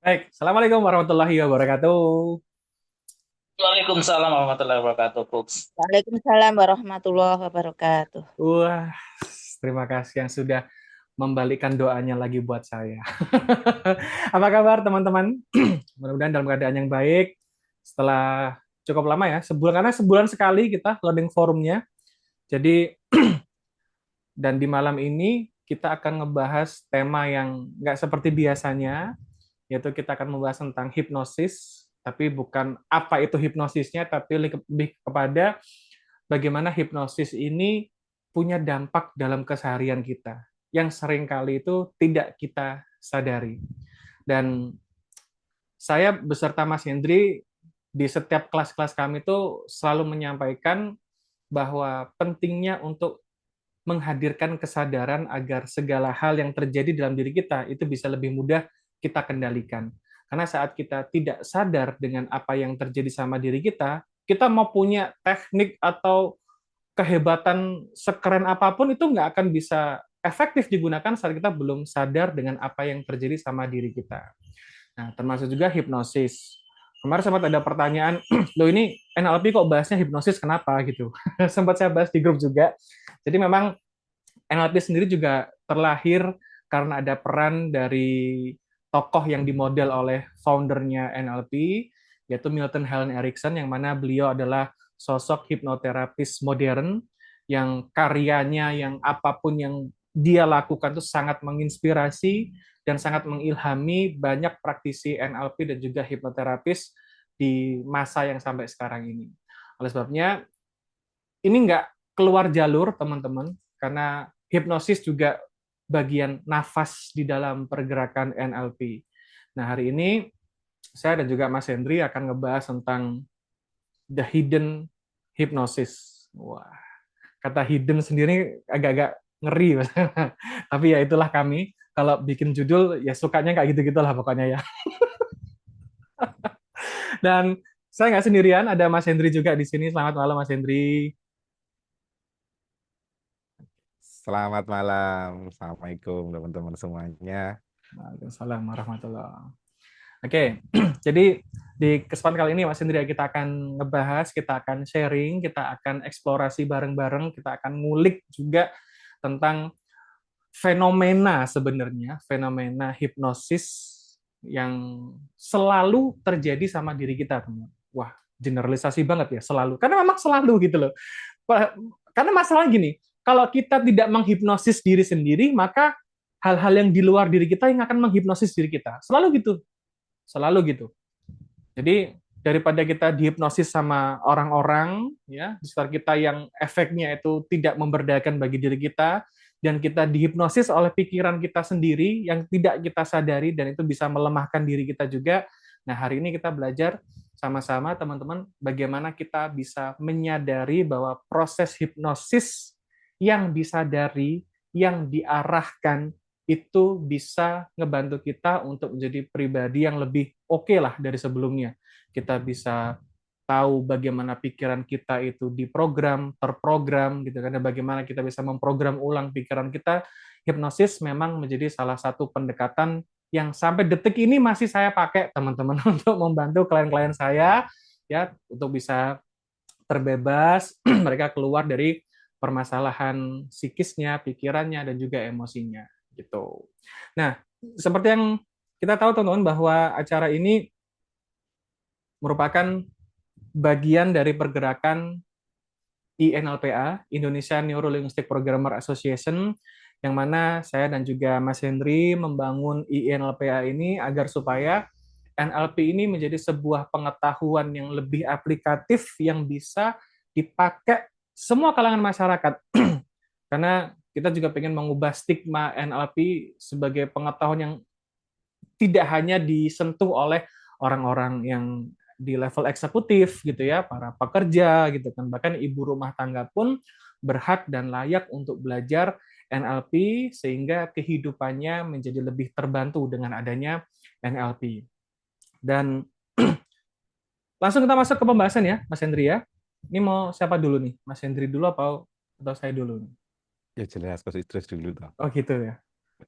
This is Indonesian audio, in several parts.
Baik, Assalamualaikum warahmatullahi wabarakatuh. Waalaikumsalam warahmatullahi wabarakatuh, Fuchs. Waalaikumsalam warahmatullahi wabarakatuh. Wah, terima kasih yang sudah membalikkan doanya lagi buat saya. Apa kabar teman-teman? Mudah-mudahan dalam keadaan yang baik. Setelah cukup lama ya, sebulan karena sebulan sekali kita loading forumnya. Jadi dan di malam ini kita akan ngebahas tema yang nggak seperti biasanya, yaitu kita akan membahas tentang hipnosis, tapi bukan apa itu hipnosisnya, tapi lebih kepada bagaimana hipnosis ini punya dampak dalam keseharian kita, yang seringkali itu tidak kita sadari. Dan saya beserta Mas Hendri di setiap kelas-kelas kami itu selalu menyampaikan bahwa pentingnya untuk menghadirkan kesadaran agar segala hal yang terjadi dalam diri kita itu bisa lebih mudah kita kendalikan. Karena saat kita tidak sadar dengan apa yang terjadi sama diri kita mau punya teknik atau kehebatan sekeren apapun itu nggak akan bisa efektif digunakan saat kita belum sadar dengan apa yang terjadi sama diri kita. Nah, termasuk juga hipnosis. Kemarin sempat ada pertanyaan, loh ini NLP kok bahasnya hipnosis, kenapa gitu? Sempat saya bahas di grup juga. Jadi memang NLP sendiri juga terlahir karena ada peran dari tokoh yang dimodel oleh foundernya NLP, yaitu Milton Helen Erickson, yang mana beliau adalah sosok hipnoterapis modern yang karyanya, yang apapun yang dia lakukan itu sangat menginspirasi dan sangat mengilhami banyak praktisi NLP dan juga hipnoterapis di masa yang sampai sekarang ini. Oleh sebabnya, ini nggak keluar jalur, teman-teman, karena hipnosis juga bagian nafas di dalam pergerakan NLP. Nah, hari ini saya dan juga Mas Hendri akan ngebahas tentang the hidden hypnosis. Wah, kata hidden sendiri agak-agak ngeri. Tapi ya itulah kami. Kalau bikin judul, ya sukanya kayak gitu-gitu lah pokoknya ya. Dan saya nggak sendirian, ada Mas Hendri juga di sini. Selamat malam, Mas Hendri. Selamat malam, Assalamualaikum teman-teman semuanya. Waalaikumsalam warahmatullahi wabarakatuh. Oke, jadi di kesempatan kali ini Mas Indria kita akan ngebahas, kita akan sharing, kita akan eksplorasi bareng-bareng, kita akan ngulik juga tentang fenomena sebenarnya, fenomena hipnosis yang selalu terjadi sama diri kita, teman. Wah, generalisasi banget ya, selalu. Karena memang selalu gitu loh. Karena masalah gini, kalau kita tidak menghipnosis diri sendiri, maka hal-hal yang di luar diri kita yang akan menghipnosis diri kita. Selalu gitu. Selalu gitu. Jadi daripada kita dihipnosis sama orang-orang ya di sekitar kita yang efeknya itu tidak memberdayakan bagi diri kita, dan kita dihipnosis oleh pikiran kita sendiri yang tidak kita sadari dan itu bisa melemahkan diri kita juga. Nah, hari ini kita belajar sama-sama teman-teman bagaimana kita bisa menyadari bahwa proses hipnosis yang disadari, yang diarahkan itu bisa ngebantu kita untuk menjadi pribadi yang lebih oke lah dari sebelumnya. Kita bisa tahu bagaimana pikiran kita itu diprogram, terprogram gitu kan, dan bagaimana kita bisa memprogram ulang pikiran kita. Hipnosis memang menjadi salah satu pendekatan yang sampai detik ini masih saya pakai, teman-teman, untuk membantu klien-klien saya ya untuk bisa terbebas mereka keluar dari permasalahan psikisnya, pikirannya dan juga emosinya gitu. Nah, seperti yang kita tahu teman-teman bahwa acara ini merupakan bagian dari pergerakan INLPA, Indonesia Neuro Linguistic Programmer Association, yang mana saya dan juga Mas Hendri membangun INLPA ini agar supaya NLP ini menjadi sebuah pengetahuan yang lebih aplikatif yang bisa dipakai semua kalangan masyarakat. Karena kita juga ingin mengubah stigma NLP sebagai pengetahuan yang tidak hanya disentuh oleh orang-orang yang di level eksekutif gitu ya, para pekerja gitu kan, bahkan ibu rumah tangga pun berhak dan layak untuk belajar NLP sehingga kehidupannya menjadi lebih terbantu dengan adanya NLP. Dan langsung kita masuk ke pembahasan ya, Mas Hendri ya. Ini mau siapa dulu nih? Mas Hendri dulu atau saya dulu nih? Ya jelas, Coach Idris dulu toh. Oh gitu ya.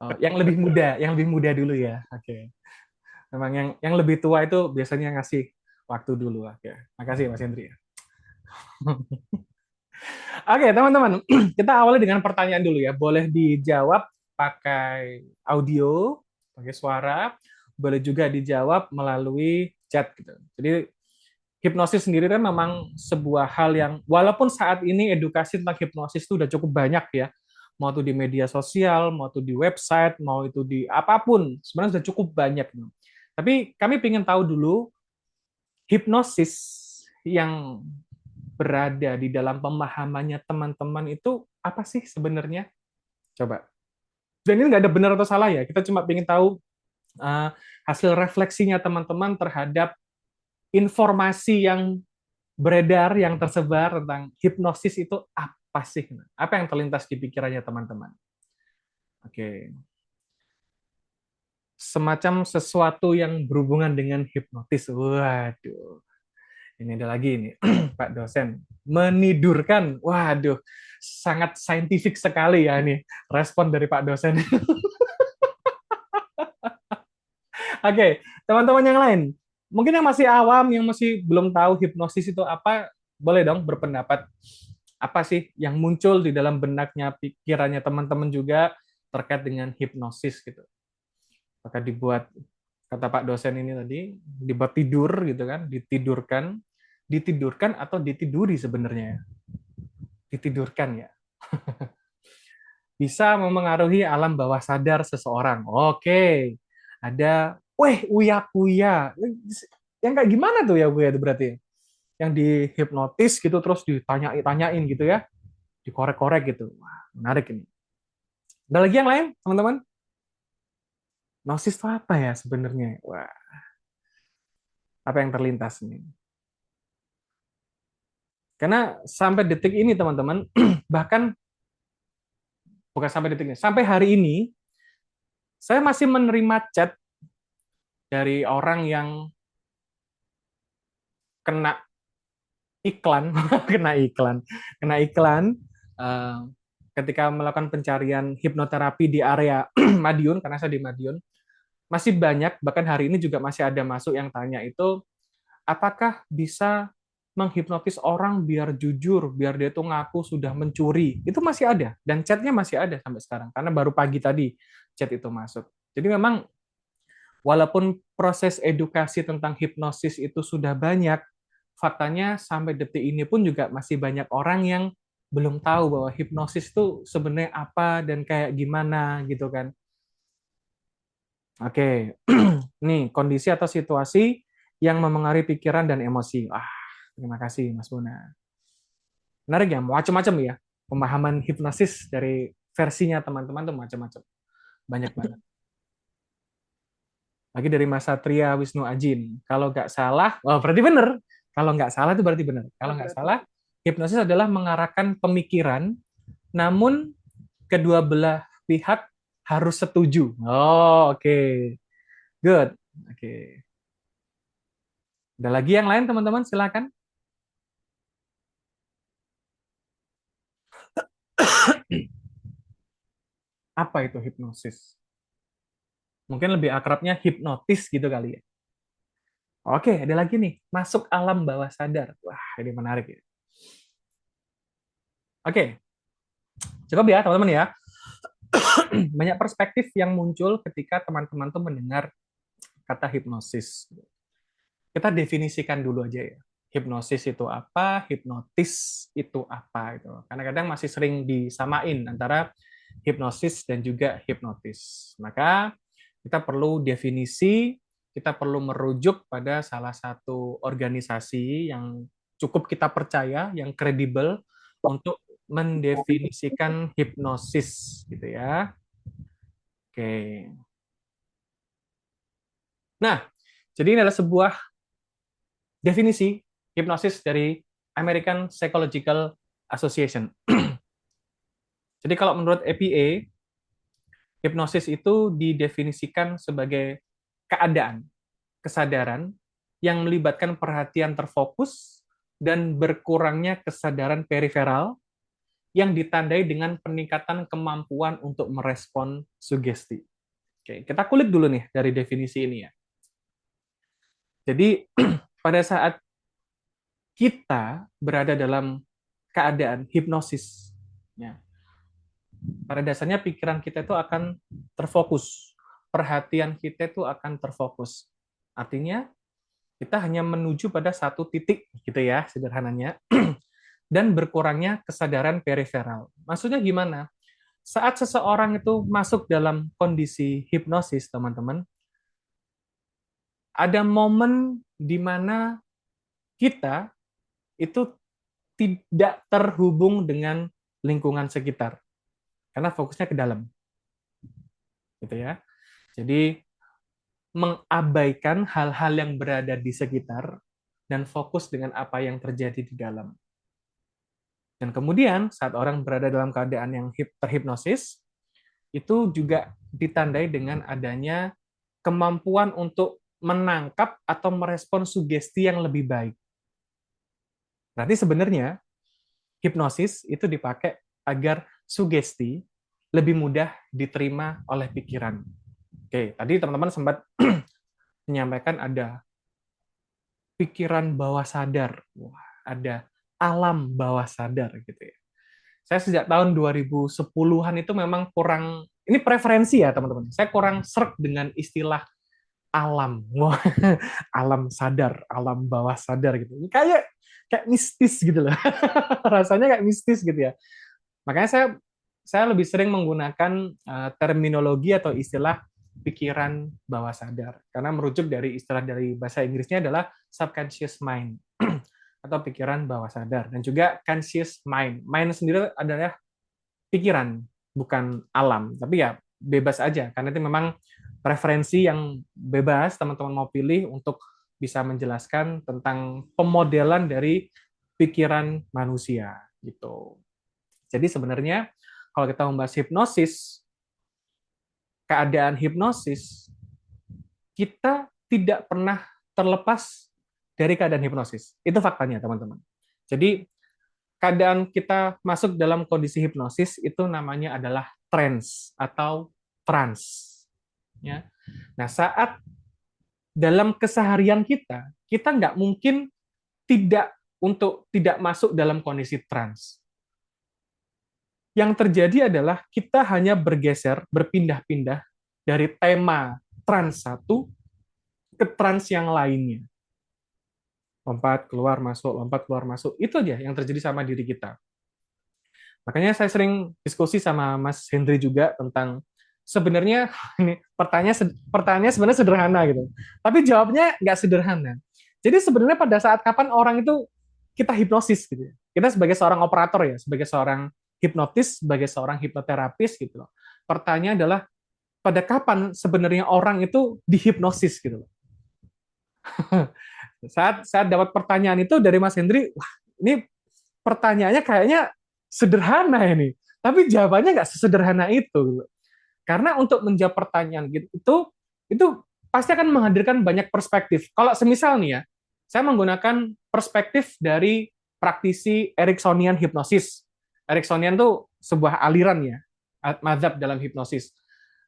Oh, yang lebih muda dulu ya. Oke. Memang yang lebih tua itu biasanya ngasih waktu dulu. Oke, makasih Mas Hendri. Oke, teman-teman, kita awali dengan pertanyaan dulu ya. Boleh dijawab pakai audio, pakai suara, boleh juga dijawab melalui chat gitu. Jadi hipnosis sendiri kan memang sebuah hal yang walaupun saat ini edukasi tentang hipnosis itu udah cukup banyak ya. Mau itu di media sosial, mau itu di website, mau itu di apapun, sebenarnya sudah cukup banyak. Tapi kami ingin tahu dulu hipnosis yang berada di dalam pemahamannya teman-teman itu apa sih sebenarnya? Coba. Dan ini nggak ada benar atau salah ya. Kita cuma ingin tahu uh, hasil refleksinya teman-teman terhadap informasi yang beredar, yang tersebar tentang hipnosis itu apa sih? Apa yang terlintas di pikirannya teman-teman? Oke. Semacam sesuatu yang berhubungan dengan hipnotis. Waduh. Ini ada lagi ini, Pak dosen. Menidurkan. Waduh, sangat saintifik sekali ya ini respon dari Pak dosen. Oke, teman-teman yang lain. Mungkin yang masih awam, yang masih belum tahu hipnosis itu apa, boleh dong berpendapat. Apa sih yang muncul di dalam benaknya, pikirannya teman-teman juga terkait dengan hipnosis gitu. Apakah dibuat, kata Pak dosen ini tadi, dibuat tidur gitu kan, ditidurkan atau ditiduri sebenarnya ya? Ditidurkan ya. Bisa memengaruhi alam bawah sadar seseorang. Oke. Ada, uya-kuya. Yang kayak gimana tuh ya Buya itu berarti? Yang dihipnotis gitu terus ditanyain gitu ya. Dikorek-korek gitu. Wah, menarik ini. Ada lagi yang lain, teman-teman? Gnosis itu apa ya sebenarnya? Wah, apa yang terlintas nih? Karena sampai detik ini teman-teman, bahkan bukan sampai detik ini, sampai hari ini saya masih menerima chat dari orang yang kena iklan, kena iklan eh, ketika melakukan pencarian hipnoterapi di area Madiun, karena saya di Madiun, masih banyak, bahkan hari ini juga masih ada masuk yang tanya itu, apakah bisa menghipnotis orang biar jujur, biar dia tuh ngaku sudah mencuri. Itu masih ada, dan chatnya masih ada sampai sekarang, karena baru pagi tadi chat itu masuk. Jadi memang walaupun proses edukasi tentang hipnosis itu sudah banyak, faktanya sampai detik ini pun juga masih banyak orang yang belum tahu bahwa hipnosis itu sebenarnya apa dan kayak gimana gitu kan. Oke, nih kondisi atau situasi yang memengaruhi pikiran dan emosi. Terima kasih Mas Buna. Menarik ya, macam-macam ya. Pemahaman hipnosis dari versinya teman-teman tuh macam-macam. Banyak banget. Lagi dari Mas Satria Wisnu Ajin. Kalau nggak salah, berarti benar. Kalau nggak salah itu berarti benar. Kalau nggak salah, hipnosis adalah mengarahkan pemikiran, namun kedua belah pihak harus setuju. Oh, oke. Okay. Good. Oke. Okay. Ada lagi yang lain, teman-teman? Silakan. Apa itu hipnosis? Mungkin lebih akrabnya hipnotis gitu kali ya. Oke, ada lagi nih. Masuk alam bawah sadar. Wah, ini menarik ya. Oke, cukup ya teman-teman ya. Banyak perspektif yang muncul ketika teman-teman tuh mendengar kata hipnosis. Kita definisikan dulu aja ya. Hipnosis itu apa, hipnotis itu apa itu. Karena kadang masih sering disamain antara hipnosis dan juga hipnotis. Maka kita perlu definisi, kita perlu merujuk pada salah satu organisasi yang cukup kita percaya, yang kredibel untuk mendefinisikan hipnosis gitu ya. Oke. Nah, jadi ini adalah sebuah definisi hipnosis dari American Psychological Association. Jadi kalau menurut APA, hipnosis itu didefinisikan sebagai keadaan, kesadaran yang melibatkan perhatian terfokus dan berkurangnya kesadaran periferal yang ditandai dengan peningkatan kemampuan untuk merespon sugesti. Oke, kita kulik dulu nih dari definisi ini ya. Jadi pada saat kita berada dalam keadaan hipnosis, ya, pada dasarnya pikiran kita itu akan terfokus, perhatian kita itu akan terfokus. Artinya kita hanya menuju pada satu titik, gitu ya, sederhananya, dan berkurangnya kesadaran periferal. Maksudnya gimana? Saat seseorang itu masuk dalam kondisi hipnosis, teman-teman, ada momen di mana kita itu tidak terhubung dengan lingkungan sekitar, karena fokusnya ke dalam, gitu ya. Jadi mengabaikan hal-hal yang berada di sekitar dan fokus dengan apa yang terjadi di dalam. Dan kemudian saat orang berada dalam keadaan yang terhipnosis, itu juga ditandai dengan adanya kemampuan untuk menangkap atau merespon sugesti yang lebih baik. Berarti sebenarnya hipnosis itu dipakai agar sugesti lebih mudah diterima oleh pikiran. Oke, tadi teman-teman sempat menyampaikan ada pikiran bawah sadar, wah, ada alam bawah sadar gitu ya. Saya sejak tahun 2010-an itu memang kurang, ini preferensi ya teman-teman, saya kurang sreg dengan istilah alam, wah, alam sadar, alam bawah sadar gitu. Kayak mistis gitu loh, rasanya kayak mistis gitu ya. Makanya saya lebih sering menggunakan terminologi atau istilah pikiran bawah sadar, karena merujuk dari istilah dari bahasa Inggrisnya adalah subconscious mind atau pikiran bawah sadar, dan juga conscious mind. Mind sendiri adalah pikiran, bukan alam, tapi ya bebas aja, karena itu memang preferensi yang bebas teman-teman mau pilih untuk bisa menjelaskan tentang pemodelan dari pikiran manusia gitu. Jadi sebenarnya kalau kita membahas hipnosis, keadaan hipnosis, kita tidak pernah terlepas dari keadaan hipnosis. Itu faktanya, teman-teman. Jadi, keadaan kita masuk dalam kondisi hipnosis itu namanya adalah trance atau trance. Ya. Nah, saat dalam keseharian kita nggak mungkin tidak masuk dalam kondisi trance. Yang terjadi adalah kita hanya bergeser, berpindah-pindah dari tema trans satu ke trans yang lainnya. Lompat, keluar, masuk, itu aja yang terjadi sama diri kita. Makanya saya sering diskusi sama Mas Hendri juga tentang sebenarnya ini pertanyaannya sebenarnya sederhana gitu. Tapi jawabnya nggak sederhana. Jadi sebenarnya pada saat kapan orang itu kita hipnosis gitu ya. Kita sebagai seorang operator ya, sebagai seorang hipnotis, sebagai seorang hipnoterapis gitu loh. Pertanyaan adalah pada kapan sebenarnya orang itu dihipnosis gitu loh. Saat dapat pertanyaan itu dari Mas Hendri, wah ini pertanyaannya kayaknya sederhana ini, tapi jawabannya nggak sesederhana itu. Karena untuk menjawab pertanyaan gitu itu pasti akan menghadirkan banyak perspektif. Kalau semisal nih ya, saya menggunakan perspektif dari praktisi Ericksonian hipnosis. Ericksonian itu sebuah aliran ya, mazhab dalam hipnosis.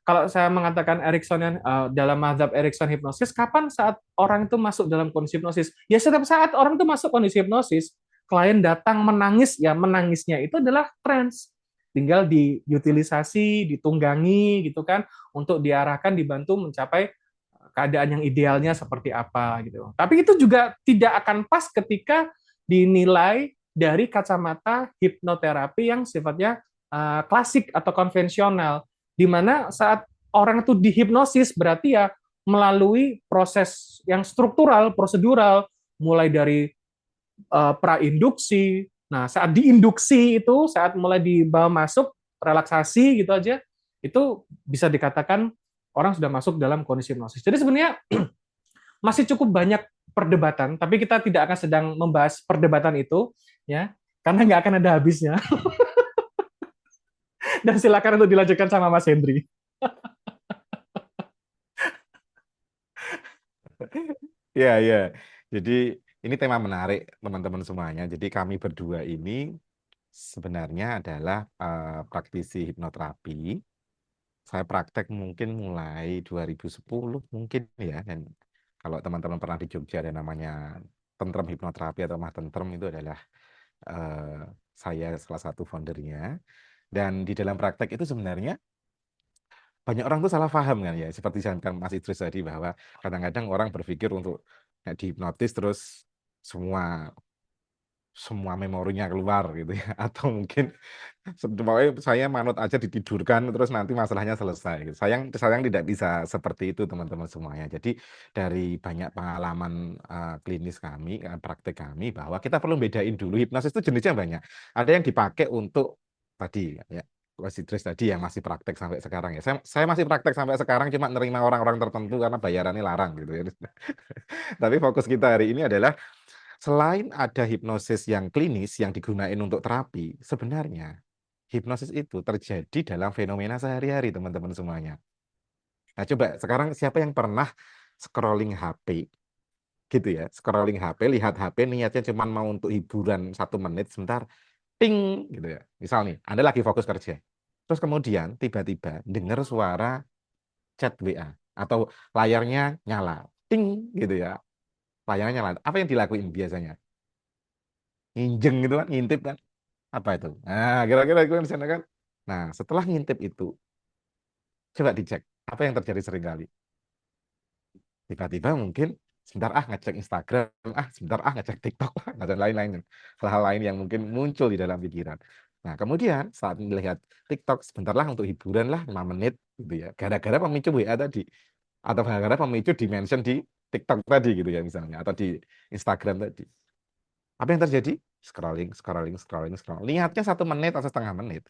Kalau saya mengatakan Ericksonian dalam mazhab Erickson hipnosis, kapan saat orang itu masuk dalam kondisi hipnosis? Ya setiap saat orang itu masuk kondisi hipnosis, klien datang menangis, ya menangisnya itu adalah trance. Tinggal diutilisasi, ditunggangi gitu kan, untuk diarahkan, dibantu mencapai keadaan yang idealnya seperti apa gitu. Tapi itu juga tidak akan pas ketika dinilai dari kacamata hipnoterapi yang sifatnya klasik atau konvensional, di mana saat orang itu dihipnosis berarti ya melalui proses yang struktural, prosedural, mulai dari prainduksi. Nah, saat diinduksi itu, saat mulai dibawa masuk relaksasi gitu aja, itu bisa dikatakan orang sudah masuk dalam kondisi hipnosis. Jadi sebenarnya masih cukup banyak perdebatan, tapi kita tidak akan sedang membahas perdebatan itu, ya, karena nggak akan ada habisnya. Dan silakan untuk dilanjutkan sama Mas Hendri. Ya, ya. Jadi ini tema menarik teman-teman semuanya. Jadi kami berdua ini sebenarnya adalah praktisi hipnoterapi. Saya praktek mungkin mulai 2010 mungkin ya, dan Kalau teman-teman pernah di Jogja ada namanya Tentrem Hipnoterapi atau Mah Tentrem, itu adalah eh, saya salah satu foundernya. Dan di dalam praktek itu sebenarnya banyak orang tuh salah paham kan ya, seperti disampaikan Mas Idris tadi, bahwa kadang-kadang orang berpikir untuk dihipnotis terus semua semua memorinya keluar gitu ya, atau mungkin pokoknya saya manut aja ditidurkan terus nanti masalahnya selesai gitu. Sayang tidak bisa seperti itu teman-teman semuanya. Jadi dari banyak pengalaman klinis kami, praktek kami, bahwa kita perlu bedain dulu hipnosis itu jenisnya banyak. Ada yang dipakai untuk tadi ya, Mas Idris tadi yang masih praktek sampai sekarang ya. Saya masih praktek sampai sekarang, cuma nerima orang-orang tertentu karena bayarannya larang gitu ya. Tapi fokus kita hari ini adalah selain ada hipnosis yang klinis yang digunakan untuk terapi, sebenarnya hipnosis itu terjadi dalam fenomena sehari-hari, teman-teman semuanya. Nah, coba sekarang siapa yang pernah scrolling HP gitu ya, scrolling HP, lihat HP niatnya cuma mau untuk hiburan 1 menit, sebentar, ping gitu ya. Misal nih, Anda lagi fokus kerja, terus kemudian tiba-tiba dengar suara chat WA atau layarnya nyala, ping gitu ya, layarnya nyala. Apa yang dilakuin biasanya? Nginjeng gitu kan, ngintip kan? Apa itu? Nah, kira-kira itu kan di sana kan. Nah, setelah ngintip itu, coba dicek apa yang terjadi seringkali. Tiba-tiba mungkin sebentar ngecek Instagram, sebentar ngecek TikTok lah, dan lain-lain. Hal-hal lain yang mungkin muncul di dalam pikiran. Nah, kemudian saat melihat TikTok sebentar lah untuk hiburan lah 5 menit gitu ya. Gara-gara pemicu WA tadi, atau gara-gara pemicu dimention di TikTok tadi gitu ya misalnya, atau di Instagram tadi. Apa yang terjadi? Scrolling, scrolling, scrolling, scrolling. Lihatnya 1 menit atau setengah menit.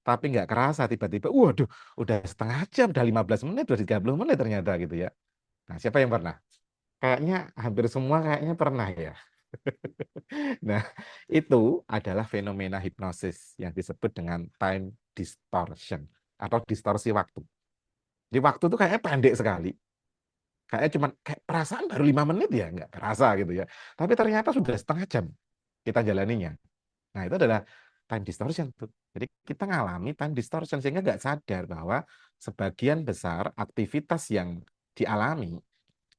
Tapi nggak kerasa tiba-tiba, waduh, udah setengah jam, udah 15 menit, udah 30 menit ternyata gitu ya. Nah, siapa yang pernah? Kayaknya hampir semua kayaknya pernah ya. Nah, itu adalah fenomena hipnosis yang disebut dengan time distortion atau distorsi waktu. Di waktu itu kayaknya pendek sekali. Kayaknya cuma kayak perasaan baru 5 menit ya, nggak kerasa gitu ya. Tapi ternyata sudah setengah jam kita jalaninya. Nah, itu adalah time distortion tuh. Jadi kita ngalami time distortion sehingga nggak sadar bahwa sebagian besar aktivitas yang dialami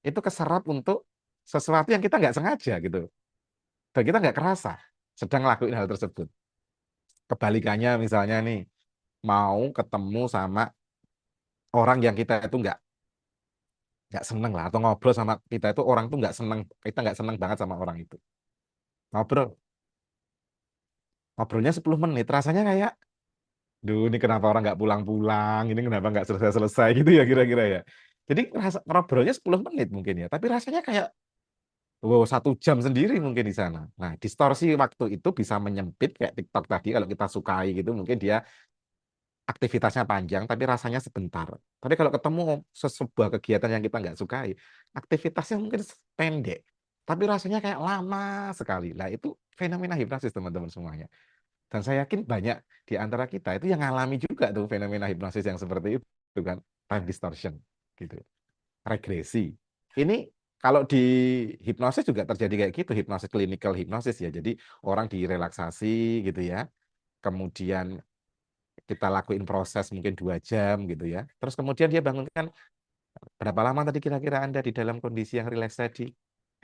itu keserap untuk sesuatu yang kita nggak sengaja gitu. Dan kita nggak kerasa sedang ngelakuin hal tersebut. Kebalikannya misalnya nih, mau ketemu sama orang yang kita itu nggak seneng lah, atau ngobrol sama kita itu orang tuh nggak seneng, kita nggak seneng banget sama orang itu. Ngobrol, ngobrolnya 10 menit, rasanya kayak duh, ini kenapa orang nggak pulang-pulang? Ini kenapa nggak selesai-selesai gitu ya kira-kira ya. Jadi ngobrolnya 10 menit mungkin ya, tapi rasanya kayak wow 1 jam sendiri mungkin di sana. Nah, distorsi waktu itu bisa menyempit kayak TikTok tadi kalau kita sukai gitu, mungkin dia aktivitasnya panjang tapi rasanya sebentar. Tapi kalau ketemu sebuah kegiatan yang kita nggak sukai, aktivitasnya mungkin pendek, tapi rasanya kayak lama sekali. Nah, itu fenomena hipnosis teman-teman semuanya. Dan saya yakin banyak di antara kita itu yang ngalami juga tuh fenomena hipnosis yang seperti itu kan, time distortion gitu, regresi. Ini kalau di hipnosis juga terjadi kayak gitu, hipnosis clinical hipnosis ya. Jadi orang direlaksasi gitu ya. Kemudian kita lakuin proses mungkin 2 jam gitu ya. Terus kemudian dia bangunkan, berapa lama tadi kira-kira Anda di dalam kondisi yang rileks tadi?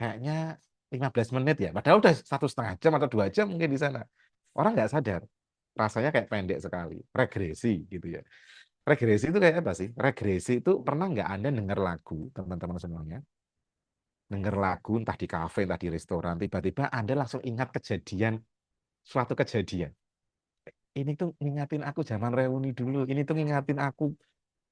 Kayaknya 15 menit ya. Padahal udah 1,5 jam atau 2 jam mungkin di sana. Orang nggak sadar. Rasanya kayak pendek sekali. Regresi gitu ya. Regresi itu kayak apa sih? Regresi itu pernah nggak Anda dengar lagu, teman-teman semuanya? Dengar lagu entah di kafe, entah di restoran, tiba-tiba Anda langsung ingat suatu kejadian. Ini tuh ngingatin aku zaman reuni dulu. Ini tuh ngingatin aku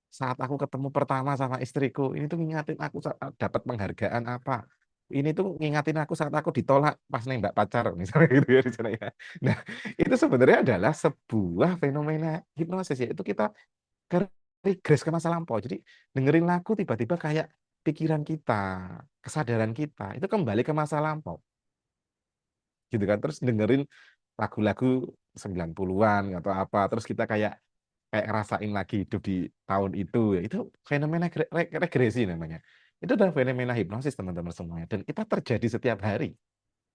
saat aku ketemu pertama sama istriku. Ini tuh ngingatin aku saat dapat penghargaan apa. Ini tuh ngingatin aku saat aku ditolak pas nembak pacar misalnya gitu ya di sana ya. Nah, itu sebenarnya adalah sebuah fenomena hipnosis ya. Itu kita ke regress ke masa lampau. Jadi dengerin lagu tiba-tiba kayak pikiran kita, kesadaran kita itu kembali ke masa lampau. Gitu kan. Terus dengerin lagu-lagu 90-an atau apa, terus kita kayak kayak ngerasain lagi hidup di tahun itu ya. Itu fenomena regresi namanya. Itu adalah fenomena hipnosis teman-teman semuanya, dan kita terjadi setiap hari,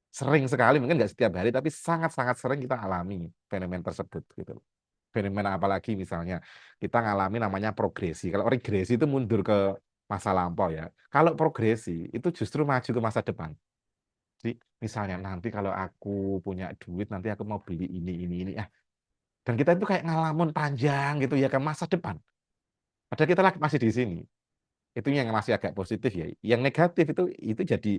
sering sekali, mungkin nggak setiap hari tapi sangat-sangat sering kita alami fenomena tersebut gitu. Fenomena apalagi misalnya kita ngalami namanya progresi. Kalau regresi itu mundur ke masa lampau ya. Kalau progresi itu justru maju ke masa depan. Jadi misalnya nanti kalau aku punya duit nanti aku mau beli ini ya. Dan kita itu kayak ngalamun panjang gitu ya ke masa depan. Padahal kita masih di sini. Itu yang masih agak positif ya. Yang negatif itu jadi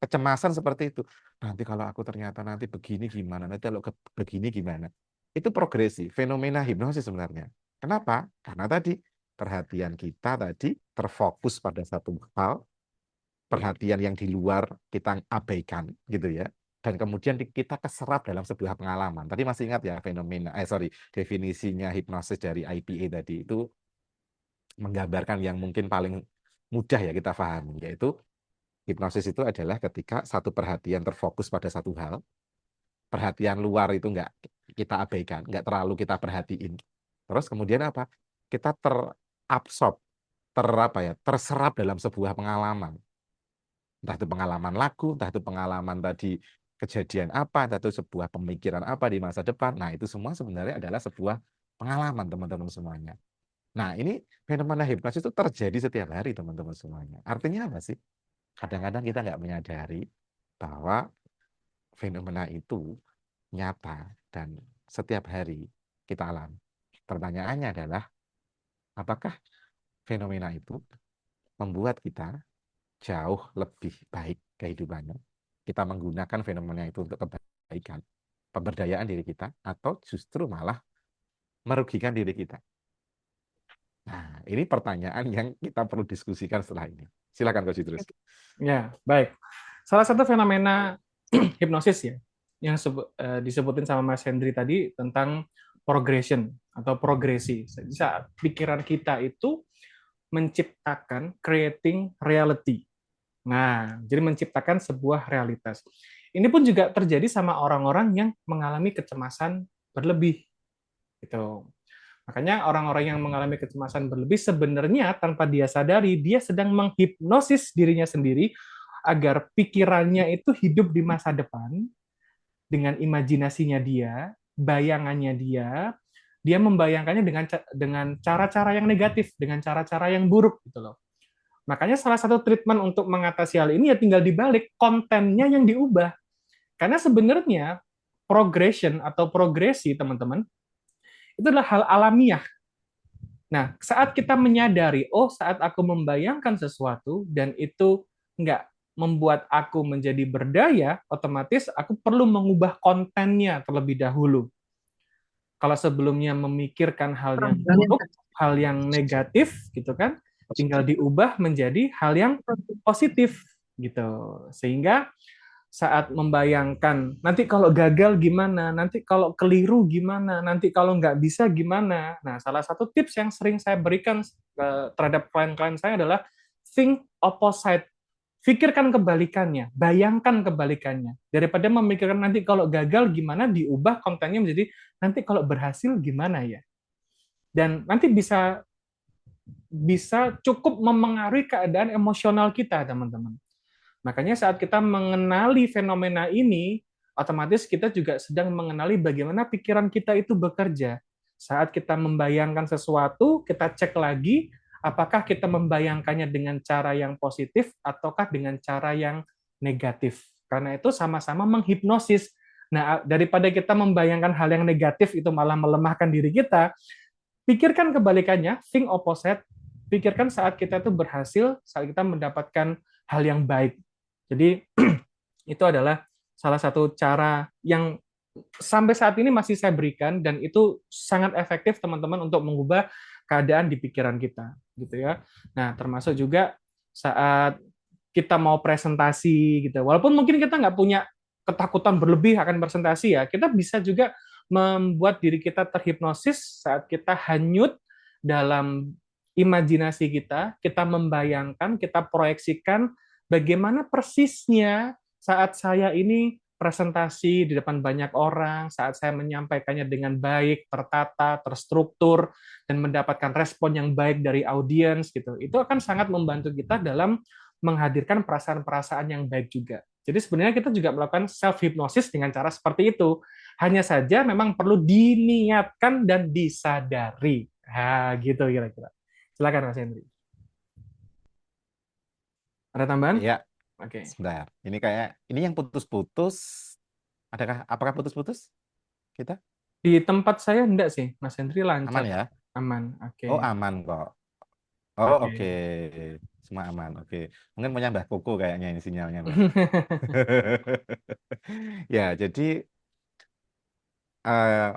kecemasan seperti itu. Nanti kalau aku ternyata nanti begini gimana? Nanti kalau begini gimana? Itu progresi, fenomena hipnosis sebenarnya. Kenapa? Karena tadi perhatian kita tadi terfokus pada satu hal, perhatian yang di luar kita abaikan gitu ya. Dan kemudian kita keserap dalam sebuah pengalaman. Tadi masih ingat ya definisinya hipnosis dari IPA tadi itu menggambarkan yang mungkin paling mudah ya kita pahami, yaitu hipnosis itu adalah ketika satu perhatian terfokus pada satu hal, perhatian luar itu nggak kita abaikan, nggak terlalu kita perhatiin. Terus kemudian apa? Kita terabsorb, terserap dalam sebuah pengalaman. Entah itu pengalaman lagu, entah itu pengalaman tadi kejadian apa, entah itu sebuah pemikiran apa di masa depan. Nah, itu semua sebenarnya adalah sebuah pengalaman teman-teman semuanya. Nah, ini fenomena hipnosis itu terjadi setiap hari, teman-teman semuanya. Artinya apa sih? Kadang-kadang kita nggak menyadari bahwa fenomena itu nyata dan setiap hari kita alami. Pertanyaannya adalah, apakah fenomena itu membuat kita jauh lebih baik kehidupannya? Kita menggunakan fenomena itu untuk kebaikan, pemberdayaan diri kita, atau justru malah merugikan diri kita? Nah, ini pertanyaan yang kita perlu diskusikan setelah ini. Silakan Coach Idrus. Ya, baik. Salah satu fenomena hipnosis ya, yang disebutin sama Mas Hendri tadi tentang progression atau progresi. Saat pikiran kita itu menciptakan creating reality. Nah, jadi menciptakan sebuah realitas. Ini pun juga terjadi sama orang-orang yang mengalami kecemasan berlebih. Gitu. Makanya orang-orang yang mengalami kecemasan berlebih sebenarnya tanpa dia sadari, dia sedang menghipnosis dirinya sendiri agar pikirannya itu hidup di masa depan dengan imajinasinya dia, bayangannya dia membayangkannya dengan cara-cara yang negatif, dengan cara-cara yang buruk gitu loh. Makanya salah satu treatment untuk mengatasi hal ini ya tinggal dibalik kontennya yang diubah. Karena sebenarnya progression atau progresi teman-teman itu adalah hal alamiah. Nah, saat kita menyadari, oh saat aku membayangkan sesuatu dan itu nggak membuat aku menjadi berdaya, otomatis aku perlu mengubah kontennya terlebih dahulu. Kalau sebelumnya memikirkan hal yang buruk, hal yang negatif, gitu kan, tinggal diubah menjadi hal yang positif, gitu. Sehingga saat membayangkan nanti kalau gagal gimana, nanti kalau keliru gimana, nanti kalau nggak bisa gimana. Nah, salah satu tips yang sering saya berikan terhadap klien-klien saya adalah think opposite. Pikirkan kebalikannya, bayangkan kebalikannya. Daripada memikirkan nanti kalau gagal gimana, diubah kontennya menjadi nanti kalau berhasil gimana ya. Dan nanti bisa cukup memengaruhi keadaan emosional kita, teman-teman. Makanya saat kita mengenali fenomena ini, otomatis kita juga sedang mengenali bagaimana pikiran kita itu bekerja. Saat kita membayangkan sesuatu, kita cek lagi apakah kita membayangkannya dengan cara yang positif ataukah dengan cara yang negatif. Karena itu sama-sama menghipnosis. Nah, daripada kita membayangkan hal yang negatif itu malah melemahkan diri kita, pikirkan kebalikannya, think opposite. Pikirkan saat kita itu berhasil, saat kita mendapatkan hal yang baik. Jadi itu adalah salah satu cara yang sampai saat ini masih saya berikan dan itu sangat efektif teman-teman untuk mengubah keadaan di pikiran kita, gitu ya. Nah, termasuk juga saat kita mau presentasi, gitu. Walaupun mungkin kita nggak punya ketakutan berlebih akan presentasi ya, kita bisa juga membuat diri kita terhipnosis saat kita hanyut dalam imajinasi kita membayangkan, kita proyeksikan bagaimana persisnya saat saya ini presentasi di depan banyak orang, saat saya menyampaikannya dengan baik, tertata, terstruktur, dan mendapatkan respon yang baik dari audiens gitu. Itu akan sangat membantu kita dalam menghadirkan perasaan-perasaan yang baik juga. Jadi sebenarnya kita juga melakukan self hypnosis dengan cara seperti itu. Hanya saja memang perlu diniatkan dan disadari. Nah, gitu kira-kira. Silakan Mas Hendri. Ada tambahan? Iya, Oke. sebentar. Ini yang putus-putus. Apakah putus-putus kita? Di tempat saya enggak sih, Mas Hendri Aman lancar. ya? Aman. Oh, Oke. aman kok. Oh, oke. Oke. Semua aman. Oke. Mungkin punya Mbah Koko kayaknya ini sinyalnya, Mbak. Ya, jadi eh,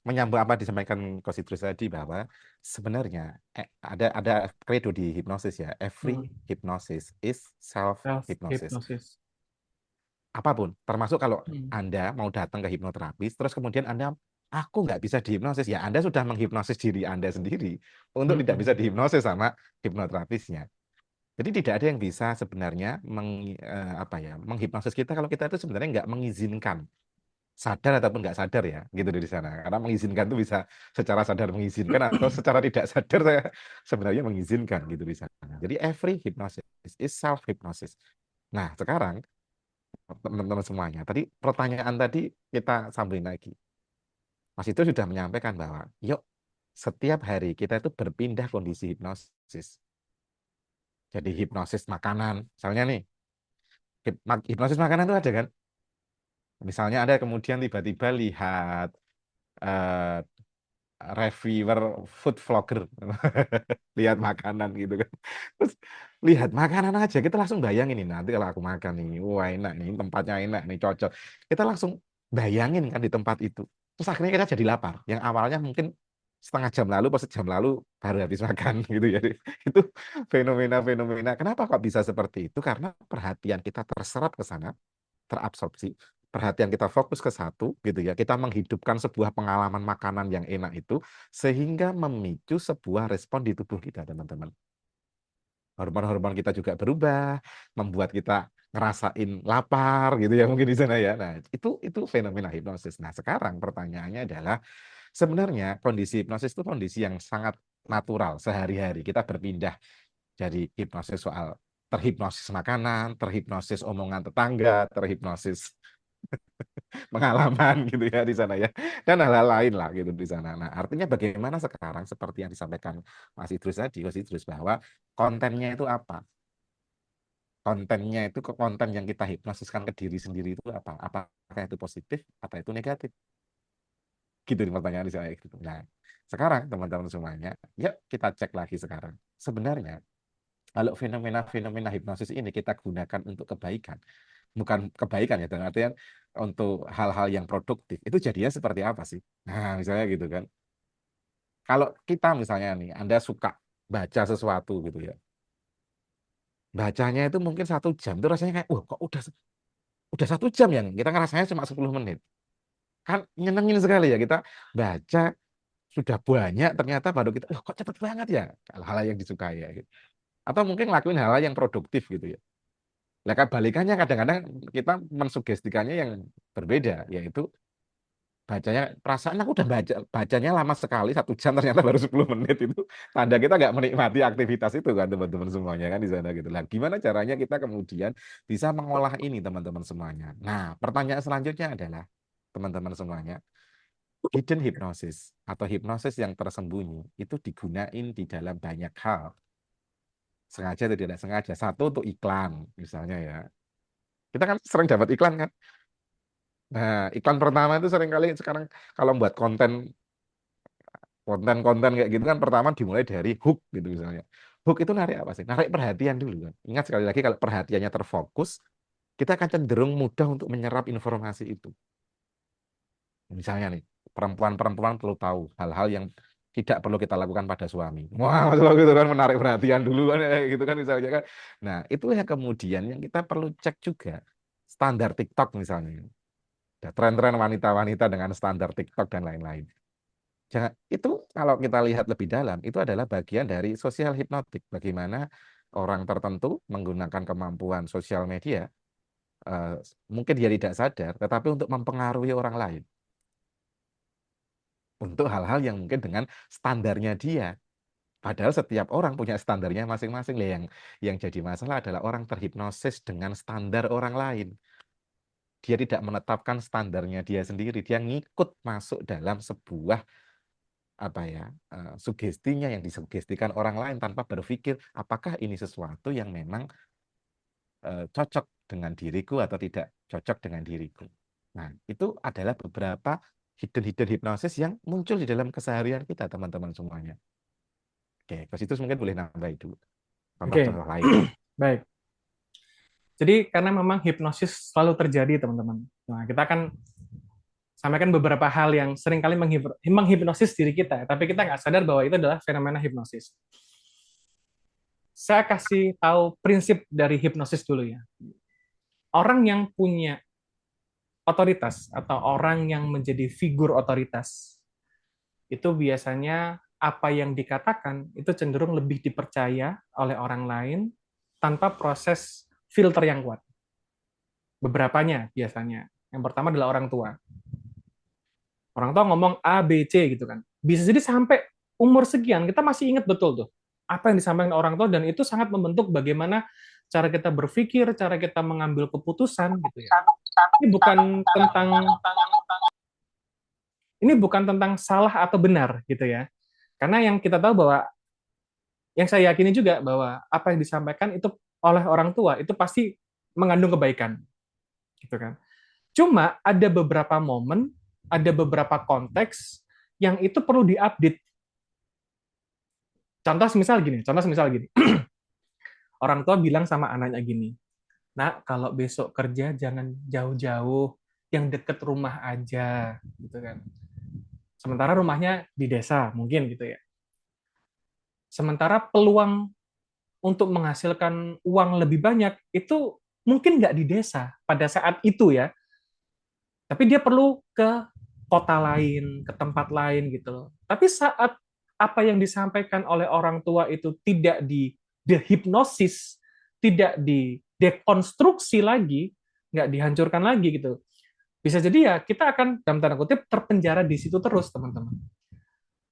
menyambung apa disampaikan Coach Idrus tadi bahwa sebenarnya ada kredo di hipnosis ya. Every Hmm. hypnosis is self Self hypnosis. hypnosis. Apapun, termasuk kalau Hmm. Anda mau datang ke hipnoterapis, terus kemudian aku nggak bisa dihipnosis, ya Anda sudah menghipnosis diri Anda sendiri untuk tidak bisa Hmm. dihipnosis sama hipnoterapisnya. Jadi tidak ada yang bisa sebenarnya menghipnosis kita kalau kita itu sebenarnya nggak mengizinkan, sadar ataupun nggak sadar ya, gitu di sana. Karena mengizinkan itu bisa secara sadar mengizinkan atau secara tidak sadar saya sebenarnya mengizinkan gitu di sana. Jadi every hypnosis is self hypnosis. Nah, sekarang teman-teman semuanya. Tadi pertanyaan tadi kita sambungin lagi. Mas itu sudah menyampaikan bahwa, yuk setiap hari kita itu berpindah kondisi hipnosis. Jadi hipnosis makanan, misalnya nih, hipnosis makanan itu ada kan? Misalnya ada kemudian tiba-tiba lihat eh, reviewer food vlogger, lihat makanan gitu kan. Terus lihat makanan aja, kita langsung bayangin nih nanti kalau aku makan nih, wah enak nih, tempatnya enak nih, cocok. Kita langsung bayangin kan di tempat itu. Terus akhirnya kita jadi lapar. Yang awalnya mungkin setengah jam lalu, pas sejam lalu baru habis makan gitu ya. Itu fenomena-fenomena. Kenapa kok bisa seperti itu? Karena perhatian kita terserap ke sana, terabsorpsi, perhatian kita fokus ke satu gitu ya, kita menghidupkan sebuah pengalaman makanan yang enak itu sehingga memicu sebuah respon di tubuh kita, teman-teman. Hormon-hormon kita juga berubah, membuat kita ngerasain lapar gitu ya mungkin di sana ya. Nah, itu fenomena hipnosis. Nah, sekarang pertanyaannya adalah sebenarnya kondisi hipnosis itu kondisi yang sangat natural sehari-hari. Kita berpindah dari hipnosis soal terhipnosis makanan, terhipnosis omongan tetangga, terhipnosis pengalaman gitu ya di sana ya, dan hal-hal lain lah gitu di sana. Nah, artinya bagaimana sekarang seperti yang disampaikan Mas Idrus tadi, Mas Idrus, bahwa kontennya itu apa? Kontennya itu ke konten yang kita hipnosiskan ke diri sendiri itu apa? Apakah itu positif atau itu negatif? Gitu pertanyaan di sana gitu. Nah, sekarang teman-teman semuanya, yuk kita cek lagi sekarang. Sebenarnya kalau fenomena-fenomena hipnosis ini kita gunakan untuk kebaikan, bukan kebaikan ya, dalam artian untuk hal-hal yang produktif, itu jadinya seperti apa sih? Nah, misalnya gitu kan. Kalau kita misalnya nih, Anda suka baca sesuatu gitu ya, bacanya itu mungkin 1 jam, itu rasanya kayak, wah kok udah 1 jam ya, kita ngerasanya cuma 10 menit. Kan nyenengin sekali ya, kita baca sudah banyak, ternyata baru kita, kok cepet banget ya, hal-hal yang disukai ya. Gitu. Atau mungkin ngelakuin hal-hal yang produktif gitu ya. Nah, kebalikannya kadang-kadang kita mensugestikannya yang berbeda, yaitu bacanya perasaan aku udah bacanya lama sekali 1 jam ternyata baru 10 menit itu tanda kita nggak menikmati aktivitas itu kan teman-teman semuanya kan di sana gitu lah. Gimana caranya kita kemudian bisa mengolah ini teman-teman semuanya. Nah, pertanyaan selanjutnya adalah teman-teman semuanya, hidden hypnosis atau hipnosis yang tersembunyi itu digunain di dalam banyak hal. Sengaja atau tidak sengaja. Satu untuk iklan misalnya ya. Kita kan sering dapat iklan kan. Nah, iklan pertama itu sering kali sekarang kalau buat konten-konten kayak gitu kan pertama dimulai dari hook gitu misalnya. Hook itu narik apa sih? Narik perhatian dulu kan. Ingat sekali lagi kalau perhatiannya terfokus, kita akan cenderung mudah untuk menyerap informasi itu. Misalnya nih, perempuan-perempuan perlu tahu hal-hal yang tidak perlu kita lakukan pada suami. Wah, masalah gitu kan menarik perhatian dulu kan gitu kan misalnya kan. Nah, itu yang kemudian yang kita perlu cek juga standar TikTok misalnya. Ada tren-tren wanita-wanita dengan standar TikTok dan lain-lain. Jangan, itu kalau kita lihat lebih dalam, itu adalah bagian dari sosial hipnotik. Bagaimana orang tertentu menggunakan kemampuan sosial media, eh, mungkin dia tidak sadar, tetapi untuk mempengaruhi orang lain. Untuk hal-hal yang mungkin dengan standarnya dia. Padahal setiap orang punya standarnya masing-masing. Yang jadi masalah adalah orang terhipnosis dengan standar orang lain. Dia tidak menetapkan standarnya dia sendiri. Dia ngikut masuk dalam sebuah sugestinya yang disugestikan orang lain tanpa berpikir apakah ini sesuatu yang memang cocok dengan diriku atau tidak cocok dengan diriku. Nah, itu adalah beberapa hidden hipnosis yang muncul di dalam keseharian kita, teman-teman semuanya. Oke, ke situ mungkin boleh nambahin dulu Oke, contoh-contoh lain. baik. Jadi karena memang hipnosis selalu terjadi, teman-teman. Nah, kita akan sampaikan beberapa hal yang seringkali menghipnosis diri kita, tapi kita nggak sadar bahwa itu adalah fenomena hipnosis. Saya kasih tahu prinsip dari hipnosis dulu ya. Orang yang punya otoritas atau orang yang menjadi figur otoritas, itu biasanya apa yang dikatakan itu cenderung lebih dipercaya oleh orang lain tanpa proses filter yang kuat. Beberapanya biasanya. Yang pertama adalah orang tua. Orang tua ngomong A, B, C gitu kan. Bisa jadi sampai umur sekian, kita masih ingat betul tuh apa yang disampaikan orang tua, dan itu sangat membentuk bagaimana cara kita berpikir, cara kita mengambil keputusan gitu ya. Ini bukan tentang salah atau benar gitu ya. Karena yang kita tahu bahwa, yang saya yakini juga bahwa apa yang disampaikan itu oleh orang tua itu pasti mengandung kebaikan gitu kan. Cuma ada beberapa momen, ada beberapa konteks yang itu perlu diupdate. Contoh semisal gini. Orang tua bilang sama anaknya gini, "Nak, kalau besok kerja jangan jauh-jauh, yang deket rumah aja." Gitu kan. Sementara rumahnya di desa, mungkin gitu ya. Sementara peluang untuk menghasilkan uang lebih banyak itu mungkin nggak di desa pada saat itu ya. Tapi dia perlu ke kota lain, ke tempat lain gitu loh. Tapi saat apa yang disampaikan oleh orang tua itu tidak di dehipnosis, tidak di dekonstruksi lagi, nggak dihancurkan lagi gitu. Bisa jadi ya kita akan dalam tanda kutip terpenjara di situ terus, teman-teman.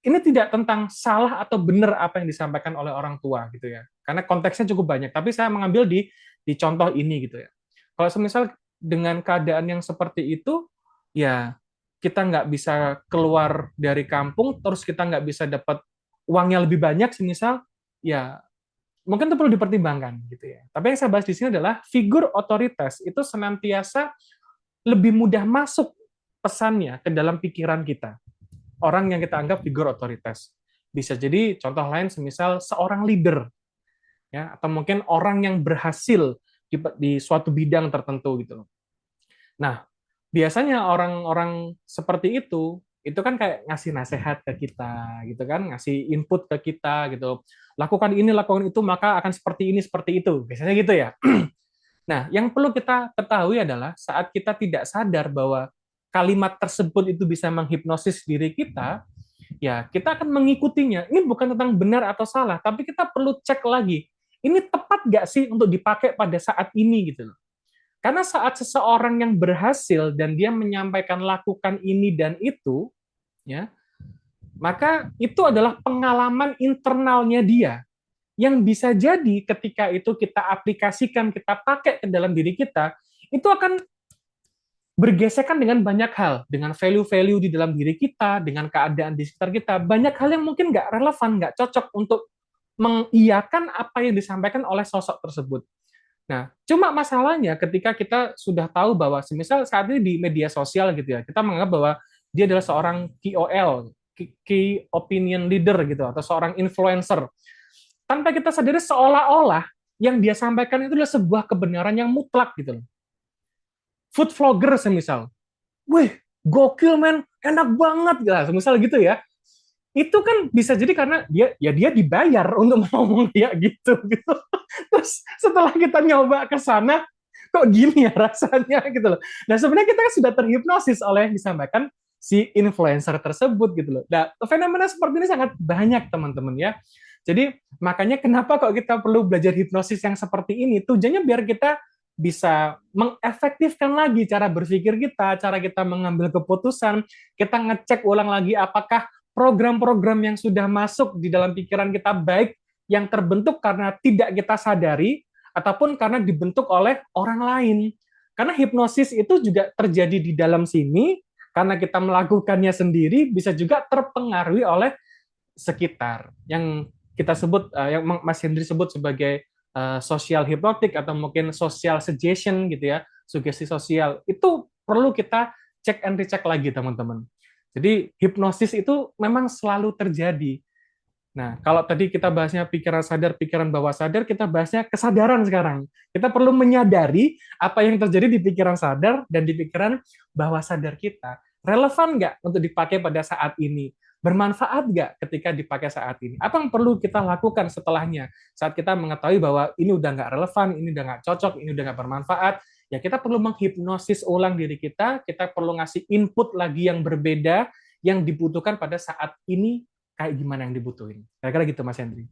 Ini tidak tentang salah atau benar apa yang disampaikan oleh orang tua gitu ya. Karena konteksnya cukup banyak, tapi saya mengambil di contoh ini gitu ya. Kalau semisal dengan keadaan yang seperti itu, ya kita nggak bisa keluar dari kampung, terus kita nggak bisa dapat uangnya lebih banyak, semisal, ya mungkin itu perlu dipertimbangkan gitu ya. Tapi yang saya bahas di sini adalah figur otoritas itu senantiasa lebih mudah masuk pesannya ke dalam pikiran kita. Orang yang kita anggap figur otoritas. Bisa jadi contoh lain semisal seorang leader, ya, atau mungkin orang yang berhasil di suatu bidang tertentu gitu loh. Nah, biasanya orang-orang seperti itu kan kayak ngasih nasihat ke kita gitu kan, ngasih input ke kita gitu. Lakukan ini, lakukan itu, maka akan seperti ini, seperti itu. Biasanya gitu ya. Nah, yang perlu kita ketahui adalah saat kita tidak sadar bahwa kalimat tersebut itu bisa menghipnosis diri kita, ya kita akan mengikutinya. Ini bukan tentang benar atau salah, tapi kita perlu cek lagi. Ini tepat nggak sih untuk dipakai pada saat ini gitu loh. Karena saat seseorang yang berhasil dan dia menyampaikan lakukan ini dan itu, ya, maka itu adalah pengalaman internalnya dia yang bisa jadi ketika itu kita aplikasikan, kita pakai ke dalam diri kita, itu akan bergesekan dengan banyak hal, dengan value-value di dalam diri kita, dengan keadaan di sekitar kita, banyak hal yang mungkin nggak relevan, nggak cocok untuk mengiyakan apa yang disampaikan oleh sosok tersebut. Nah, cuma masalahnya ketika kita sudah tahu bahwa semisal saat ini di media sosial gitu ya, kita menganggap bahwa dia adalah seorang KOL, Key Opinion Leader gitu, atau seorang influencer. Tanpa kita sadari seolah-olah yang dia sampaikan itu adalah sebuah kebenaran yang mutlak gitu loh. Food vlogger semisal, wih, gokil men, enak banget gitu, semisal gitu ya. Itu kan bisa jadi karena dia dibayar untuk ngomong kayak gitu. Terus setelah kita nyoba ke sana, kok gini ya rasanya gitu loh. Nah, sebenarnya kita kan sudah terhipnosis oleh yang disampaikan si influencer tersebut gitu loh. Nah, fenomena seperti ini sangat banyak teman-teman ya. Jadi makanya kenapa kok kita perlu belajar hipnosis yang seperti ini? Tujuannya biar kita bisa mengefektifkan lagi cara berpikir kita, cara kita mengambil keputusan, kita ngecek ulang lagi apakah program-program yang sudah masuk di dalam pikiran kita baik yang terbentuk karena tidak kita sadari ataupun karena dibentuk oleh orang lain. Karena hipnosis itu juga terjadi di dalam sini, karena kita melakukannya sendiri, bisa juga terpengaruhi oleh sekitar. Yang kita sebut, yang Mas Hendri sebut sebagai sosial hipnotik atau mungkin social suggestion gitu ya, sugesti sosial, itu perlu kita cek and recheck lagi teman-teman. Jadi hipnosis itu memang selalu terjadi. Nah, kalau tadi kita bahasnya pikiran sadar, pikiran bawah sadar, kita bahasnya kesadaran sekarang. Kita perlu menyadari apa yang terjadi di pikiran sadar dan di pikiran bawah sadar kita. Relevan nggak untuk dipakai pada saat ini? Bermanfaat nggak ketika dipakai saat ini? Apa yang perlu kita lakukan setelahnya? Saat kita mengetahui bahwa ini udah nggak relevan, ini udah nggak cocok, ini udah nggak bermanfaat, ya kita perlu menghipnosis ulang diri kita perlu ngasih input lagi yang berbeda, yang dibutuhkan pada saat ini kayak gimana yang dibutuhin. Kira-kira gitu Mas Hendri.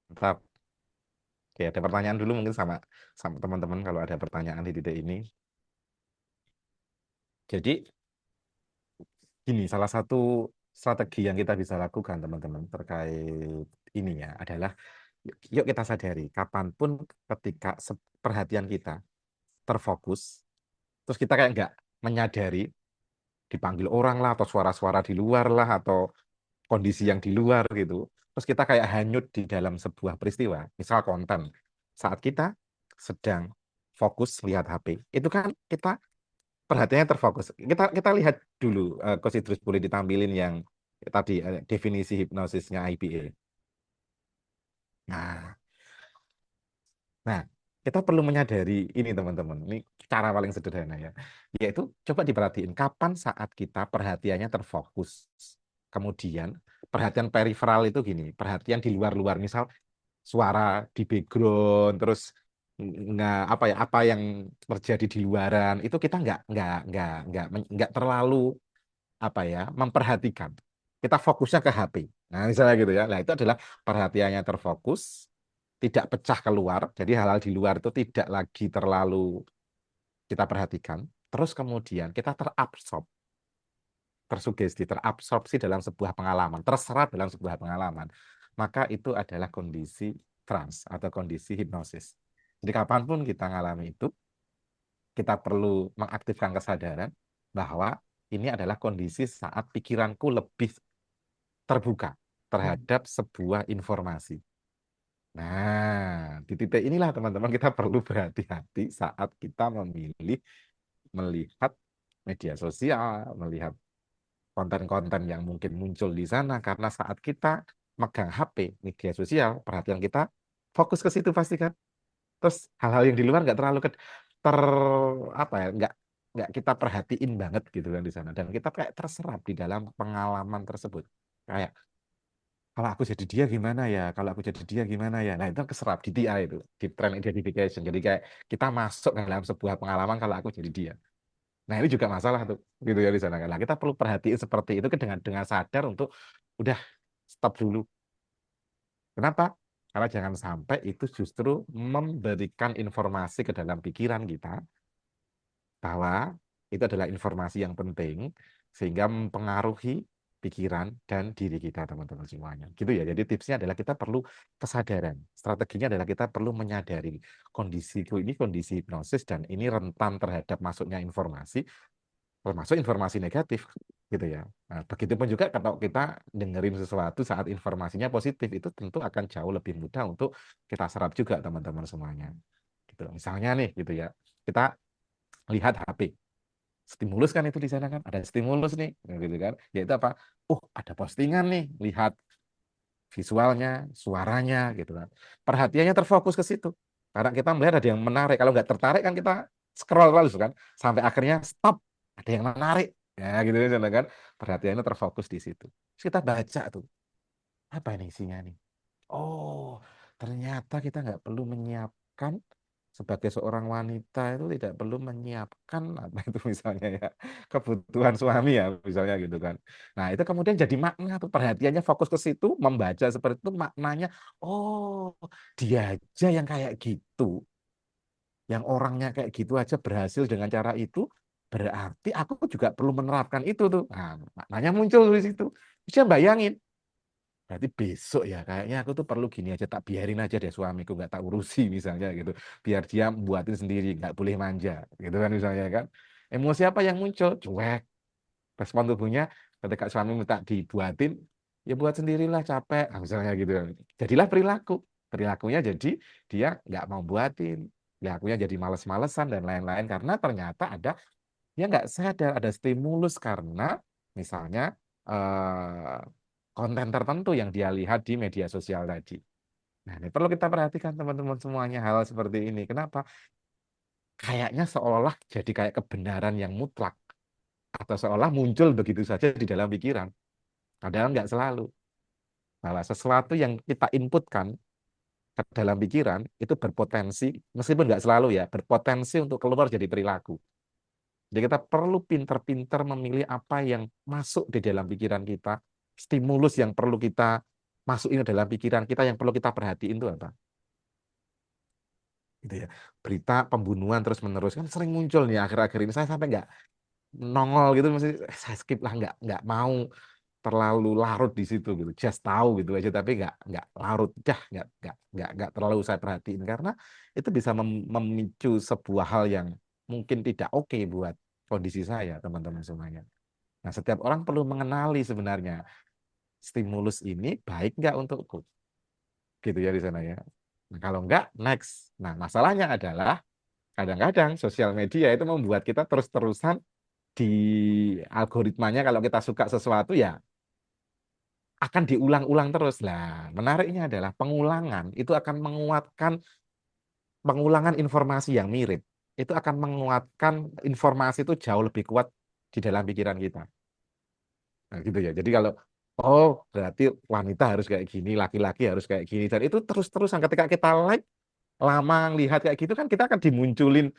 Mantap. Oke, ada pertanyaan dulu mungkin sama teman-teman kalau ada pertanyaan di titik ini. Jadi gini, salah satu strategi yang kita bisa lakukan teman-teman terkait ini ya adalah yuk kita sadari kapanpun ketika perhatian kita terfokus, terus kita kayak nggak menyadari dipanggil orang lah atau suara-suara di luar lah atau kondisi yang di luar gitu. Terus kita kayak hanyut di dalam sebuah peristiwa, misal konten. Saat kita sedang fokus lihat HP, itu kan kita perhatiannya terfokus. Kita lihat dulu Coach Idrus boleh ditampilin yang tadi definisi hipnosisnya IPA. Nah, nah, kita perlu menyadari ini teman-teman. Ini cara paling sederhana ya. Yaitu coba diperhatiin kapan saat kita perhatiannya terfokus. Kemudian perhatian periferal itu gini, perhatian di luar-luar misal suara di background terus nggak apa yang terjadi di luaran itu kita nggak terlalu memperhatikan. Kita fokusnya ke HP. Nah, misalnya gitu ya. Nah, itu adalah perhatiannya terfokus, tidak pecah keluar. Jadi hal-hal di luar itu tidak lagi terlalu kita perhatikan. Terus kemudian kita tersugesti, terabsorpsi dalam sebuah pengalaman, terserap dalam sebuah pengalaman. Maka itu adalah kondisi trance atau kondisi hipnosis. Jadi kapanpun kita ngalami itu, kita perlu mengaktifkan kesadaran bahwa ini adalah kondisi saat pikiranku lebih terbuka terhadap sebuah informasi. Nah, di titik inilah teman-teman kita perlu berhati-hati saat kita memilih melihat media sosial, melihat konten-konten yang mungkin muncul di sana karena saat kita megang HP, media sosial, perhatian kita fokus ke situ pasti kan. Terus hal-hal yang di luar nggak terlalu nggak kita perhatiin banget gitu kan di sana dan kita kayak terserap di dalam pengalaman tersebut. Kayak kalau aku jadi dia gimana ya? Kalau aku jadi dia gimana ya? Nah, itu keserap di DI itu, di trend identification. Jadi kayak kita masuk ke dalam sebuah pengalaman kalau aku jadi dia. Nah, ini juga masalah tuh gitu ya di sana kan. Nah, kita perlu perhatiin seperti itu dengan sadar untuk udah stop dulu. Kenapa? Karena jangan sampai itu justru memberikan informasi ke dalam pikiran kita bahwa itu adalah informasi yang penting sehingga mempengaruhi pikiran dan diri kita teman-teman semuanya. Gitu ya. Jadi tipsnya adalah kita perlu kesadaran. Strateginya adalah kita perlu menyadari kondisiku ini kondisi hipnosis dan ini rentan terhadap masuknya informasi termasuk informasi negatif gitu ya. Nah, begitupun juga kalau kita dengerin sesuatu saat informasinya positif itu tentu akan jauh lebih mudah untuk kita serap juga teman-teman semuanya. Gitu. Misalnya nih gitu ya. Kita lihat HP. Stimulus kan itu di sana kan ada stimulus nih gitu kan. Yaitu apa? Ada postingan nih, lihat visualnya, suaranya gitu kan. Perhatiannya terfokus ke situ. Karena kita melihat ada yang menarik. Kalau nggak tertarik kan kita scroll terus kan sampai akhirnya stop. Ada yang menarik. Ya gitu kan. Perhatiannya terfokus di situ. Terus kita baca tuh. Apa ini isinya nih? Oh, ternyata kita nggak perlu menyiapkan sebagai seorang wanita itu tidak perlu menyiapkan apa itu misalnya ya kebutuhan suami ya misalnya gitu kan. Nah itu kemudian jadi makna tuh perhatiannya fokus ke situ membaca seperti itu maknanya dia aja yang kayak gitu, yang orangnya kayak gitu aja berhasil dengan cara itu berarti aku juga perlu menerapkan itu tuh. Nah maknanya muncul di situ. Bisa bayangin. Berarti besok ya kayaknya aku tuh perlu gini aja tak biarin aja deh suamiku nggak tak urusi misalnya gitu biar dia buatin sendiri nggak boleh manja gitu kan misalnya kan emosi apa yang muncul cuek respon tubuhnya ketika suami minta dibuatin ya buat sendirilah capek, nah, misalnya gitu. Jadilah perilakunya jadi dia nggak mau buatin, perilakunya jadi males-malesan dan lain-lain karena ternyata dia nggak sadar ada stimulus karena misalnya eh, konten tertentu yang dia lihat di media sosial tadi. Nah, ini perlu kita perhatikan teman-teman semuanya hal seperti ini. Kenapa? Kayaknya seolah jadi kayak kebenaran yang mutlak atau seolah muncul begitu saja di dalam pikiran. Padahal nggak selalu. Bahwa sesuatu yang kita inputkan ke dalam pikiran itu berpotensi, meskipun nggak selalu ya, berpotensi untuk keluar jadi perilaku. Jadi kita perlu pinter-pinter memilih apa yang masuk di dalam pikiran kita, stimulus yang perlu kita masukin ke dalam pikiran kita, yang perlu kita perhatiin itu apa. Gitu ya. Berita pembunuhan terus-menerus kan sering muncul nih akhir-akhir ini. Saya sampai nggak nongol gitu, mesti saya skip lah, nggak mau terlalu larut di situ gitu, just tahu gitu aja tapi nggak larut, nggak terlalu saya perhatiin karena itu bisa memicu sebuah hal yang mungkin tidak oke buat kondisi saya teman-teman semuanya. Nah, setiap orang perlu mengenali sebenarnya stimulus ini baik nggak untukku gitu ya di sana ya. Nah, kalau nggak next. Nah, masalahnya adalah kadang-kadang sosial media itu membuat kita terus-terusan di algoritmanya kalau kita suka sesuatu ya akan diulang-ulang terus. Lah, menariknya adalah pengulangan itu akan menguatkan pengulangan informasi yang mirip. Itu akan menguatkan informasi itu jauh lebih kuat di dalam pikiran kita. Nah, gitu ya. Jadi kalau oh, berarti wanita harus kayak gini, laki-laki harus kayak gini dan itu terus-terusan ketika kita like lama lihat kayak gitu kan kita akan dimunculin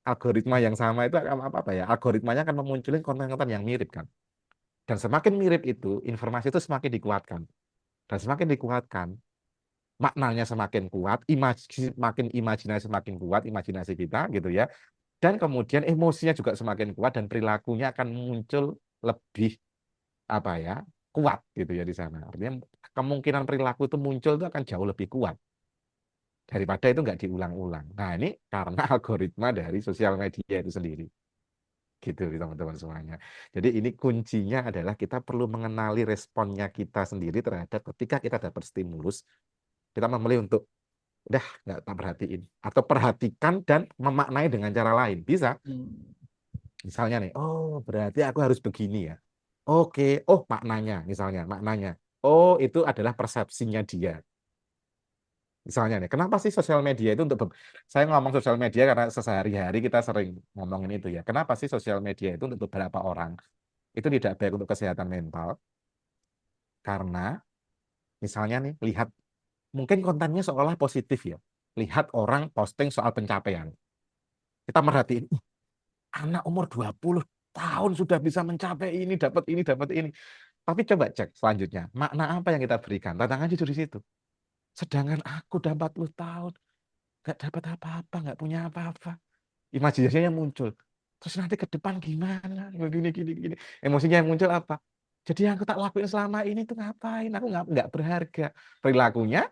algoritma yang sama itu akan apa ya? Algoritmanya akan memunculin konten-konten yang mirip kan. Dan semakin mirip itu, informasi itu semakin dikuatkan. Dan semakin dikuatkan, maknanya semakin kuat, semakin imajinasi semakin kuat, imajinasi kita gitu ya. Dan kemudian emosinya juga semakin kuat dan perilakunya akan muncul lebih apa ya kuat gitu ya di sana. Artinya kemungkinan perilaku itu muncul itu akan jauh lebih kuat daripada itu nggak diulang-ulang. Nah ini karena algoritma dari sosial media itu sendiri. Gitu teman-teman semuanya. Jadi ini kuncinya adalah kita perlu mengenali responnya kita sendiri terhadap ketika kita dapat stimulus, kita memilih untuk udah nggak tak perhatiin atau perhatikan dan memaknai dengan cara lain bisa misalnya nih oh berarti aku harus begini ya oke oh maknanya oh itu adalah persepsinya dia misalnya nih kenapa sih sosial media itu untuk saya ngomong sosial media karena sehari-hari kita sering ngomongin itu ya kenapa sih sosial media itu untuk beberapa orang itu tidak baik untuk kesehatan mental karena misalnya nih lihat mungkin kontennya seolah positif ya lihat orang posting soal pencapaian kita merhatiin anak umur 20 tahun sudah bisa mencapai ini, dapat ini, dapat ini. Tapi coba cek selanjutnya, makna apa yang kita berikan? Tantangan justru di situ. Sedangkan aku udah 40 tahun, nggak dapat apa-apa, nggak punya apa-apa. Imajinasinya yang muncul. Terus nanti ke depan gimana? Gini, gini, gini. Emosinya yang muncul apa? Jadi yang aku tak lakuin selama ini tuh ngapain? Aku nggak berharga. Perilakunya,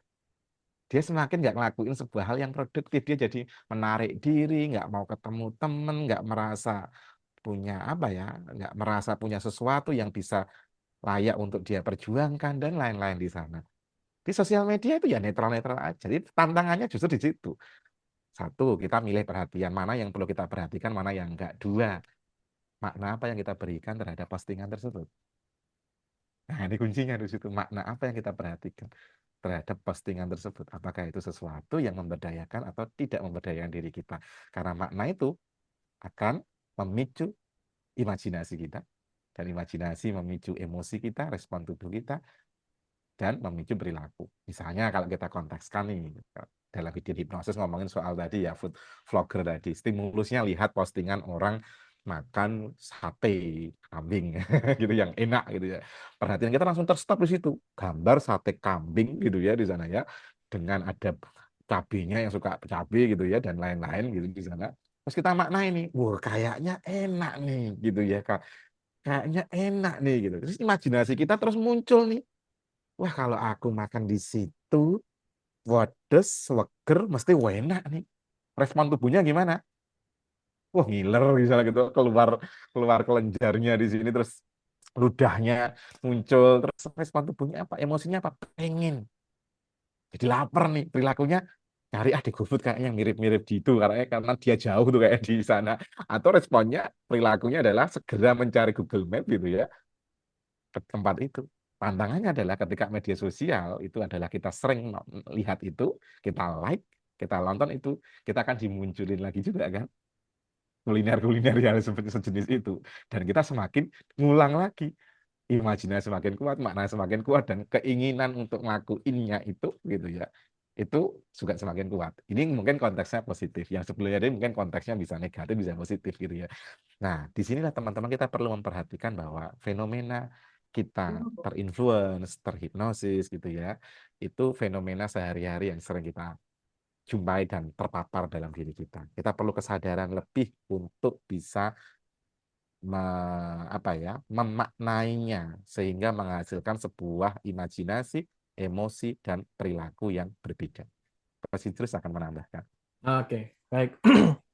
dia semakin nggak ngelakuin sebuah hal yang produktif. Dia jadi menarik diri, nggak mau ketemu temen, nggak merasa punya apa ya, nggak merasa punya sesuatu yang bisa layak untuk dia perjuangkan dan lain-lain di sana. Di sosial media itu ya netral-netral aja. Jadi tantangannya justru di situ. Satu, kita milih perhatian mana yang perlu kita perhatikan, mana yang enggak. Dua, makna apa yang kita berikan terhadap postingan tersebut. Nah, ini kuncinya di situ. Makna apa yang kita perhatikan terhadap postingan tersebut. Apakah itu sesuatu yang memberdayakan atau tidak memberdayakan diri kita. Karena makna itu akan memicu imajinasi kita, dan imajinasi memicu emosi kita, respon tubuh kita, dan memicu perilaku. Misalnya kalau kita kontekskan nih, dalam video hipnosis ngomongin soal tadi ya, food vlogger tadi, stimulusnya lihat postingan orang makan sate kambing gitu yang enak gitu ya. Perhatian kita langsung terstop di situ. Gambar sate kambing gitu ya di sana ya, dengan ada cabenya yang suka cabai gitu ya dan lain-lain gitu di sana. Terus kita maknai nih, wah kayaknya enak nih gitu ya kak, kayaknya enak nih gitu. Terus imajinasi kita terus muncul nih, wah kalau aku makan di situ, wades, seger, mesti enak nih. Respon tubuhnya gimana? Wah ngiler misalnya gitu, keluar keluar kelenjarnya di sini terus ludahnya muncul, terus respon tubuhnya apa, emosinya apa, pengen. Jadi lapar nih, perilakunya cari di GoFood kayaknya mirip-mirip di itu karena dia jauh tuh kayak di sana. Atau responnya perilakunya adalah segera mencari Google Map gitu ya ke tempat itu. Tantangannya adalah ketika media sosial itu adalah kita sering lihat itu, kita like, kita nonton itu, kita akan dimunculin lagi juga kan kuliner-kuliner yang seperti sejenis itu. Dan kita semakin ngulang lagi. Imajinasi semakin kuat, makna semakin kuat, dan keinginan untuk ngelakuinnya itu gitu ya, itu juga semakin kuat. Ini mungkin konteksnya positif. Yang sebelumnya ini mungkin konteksnya bisa negatif, bisa positif gitu ya. Nah, disinilah teman-teman kita perlu memperhatikan bahwa fenomena kita terinfluence, terhipnosis gitu ya, itu fenomena sehari-hari yang sering kita jumpai dan terpapar dalam diri kita. Kita perlu kesadaran lebih untuk bisa memaknainya sehingga menghasilkan sebuah imajinasi, emosi, dan perilaku yang berbeda. Mas Idrus akan menambahkan. Oke, baik.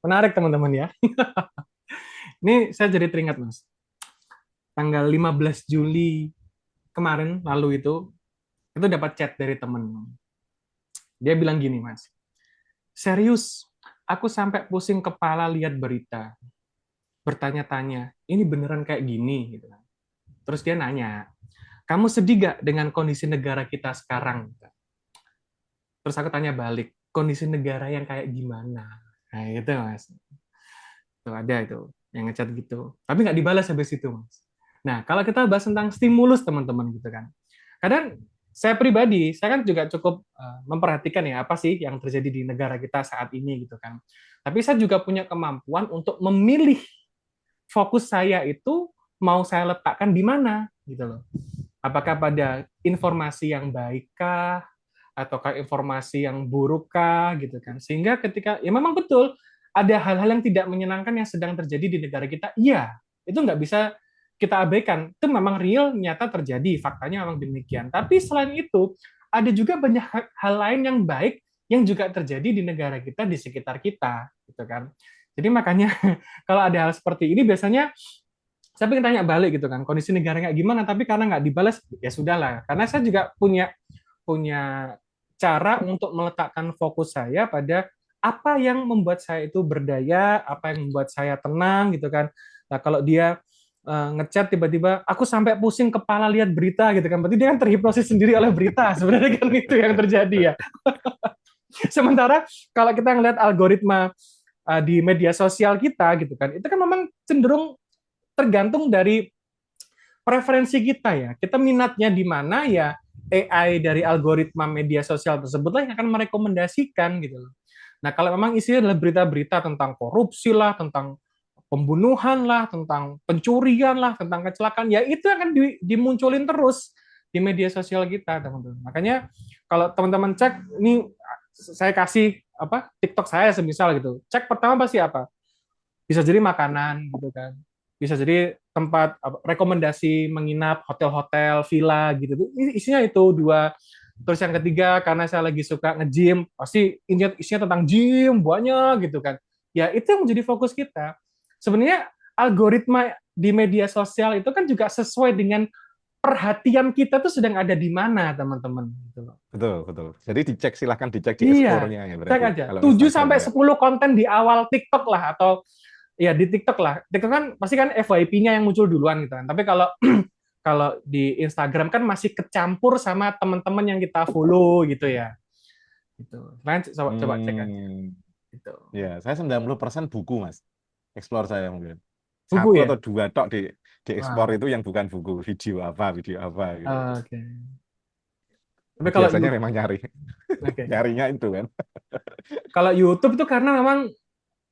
Menarik teman-teman ya. Ini saya jadi teringat, Mas. Tanggal 15 Juli kemarin lalu itu dapat chat dari temen. Dia bilang gini, Mas. Serius, aku sampai pusing kepala lihat berita. Bertanya-tanya, ini beneran kayak gini? Gitu. Terus dia nanya, kamu sedih gak dengan kondisi negara kita sekarang? Terus aku tanya balik, kondisi negara yang kayak gimana? Nah, itu Mas. Tuh ada itu, yang ngechat gitu. Tapi nggak dibalas habis itu, Mas. Nah, kalau kita bahas tentang stimulus, teman-teman, gitu kan. Kadang saya pribadi, saya kan juga cukup memperhatikan ya, apa sih yang terjadi di negara kita saat ini, gitu kan. Tapi saya juga punya kemampuan untuk memilih fokus saya itu mau saya letakkan di mana, gitu loh. Apakah pada informasi yang baikkah, ataukah informasi yang burukkah, gitu kan. Sehingga ketika, ya memang betul, ada hal-hal yang tidak menyenangkan yang sedang terjadi di negara kita, iya, itu nggak bisa kita abaikan. Itu memang real, nyata terjadi, faktanya memang demikian. Tapi selain itu, ada juga banyak hal lain yang baik yang juga terjadi di negara kita, di sekitar kita, gitu kan. Jadi makanya kalau ada hal seperti ini biasanya saya pengen tanya balik gitu kan, kondisi negara nggak gimana, tapi karena nggak dibalas, ya sudahlah. Karena saya juga punya punya cara untuk meletakkan fokus saya pada apa yang membuat saya itu berdaya, apa yang membuat saya tenang gitu kan. Nah, kalau dia ngechat tiba-tiba, aku sampai pusing kepala lihat berita gitu kan, berarti dia kan terhipnosis sendiri oleh berita. Sebenarnya kan itu yang terjadi ya. Sementara kalau kita ngelihat algoritma di media sosial kita gitu kan, itu kan memang cenderung tergantung dari preferensi kita ya. Kita minatnya di mana ya, AI dari algoritma media sosial tersebutlah yang akan merekomendasikan gitu loh. Nah, kalau memang isinya adalah berita-berita tentang korupsi lah, tentang pembunuhan lah, tentang pencurian lah, tentang kecelakaan, ya itu akan dimunculin terus di media sosial kita, teman-teman. Makanya kalau teman-teman cek, ini saya kasih apa TikTok saya semisal gitu, cek pertama pasti apa? Bisa jadi makanan gitu kan, bisa jadi tempat rekomendasi menginap, hotel-hotel, villa gitu. Isinya itu dua. Terus yang ketiga, karena saya lagi suka nge-gym, pasti isinya tentang gym, banyak gitu kan. Ya itu yang menjadi fokus kita. Sebenarnya algoritma di media sosial itu kan juga sesuai dengan perhatian kita tuh sedang ada di mana, teman-teman. Gitu loh. Betul, betul. Jadi dicek, silahkan dicek di Iya, explore-nya ya cek berarti. aja. Kalau 7 Instagram sampai ya. 10 konten di awal TikTok lah, atau ya di TikTok lah. TikTok kan pasti kan FYP-nya yang muncul duluan gitu kan. Tapi kalau kalau di Instagram kan masih kecampur sama teman-teman yang kita follow gitu ya. Gitu. Nah, coba cek aja. Gitu. Ya, saya 90% buku, Mas. Explore saya mungkin. Buku Satu ya? atau dua tok di explore Wah. itu yang bukan buku, video apa gitu. Oke. Tapi kalau Biasanya memang oke. nyarinya itu kan. Kalau YouTube itu karena memang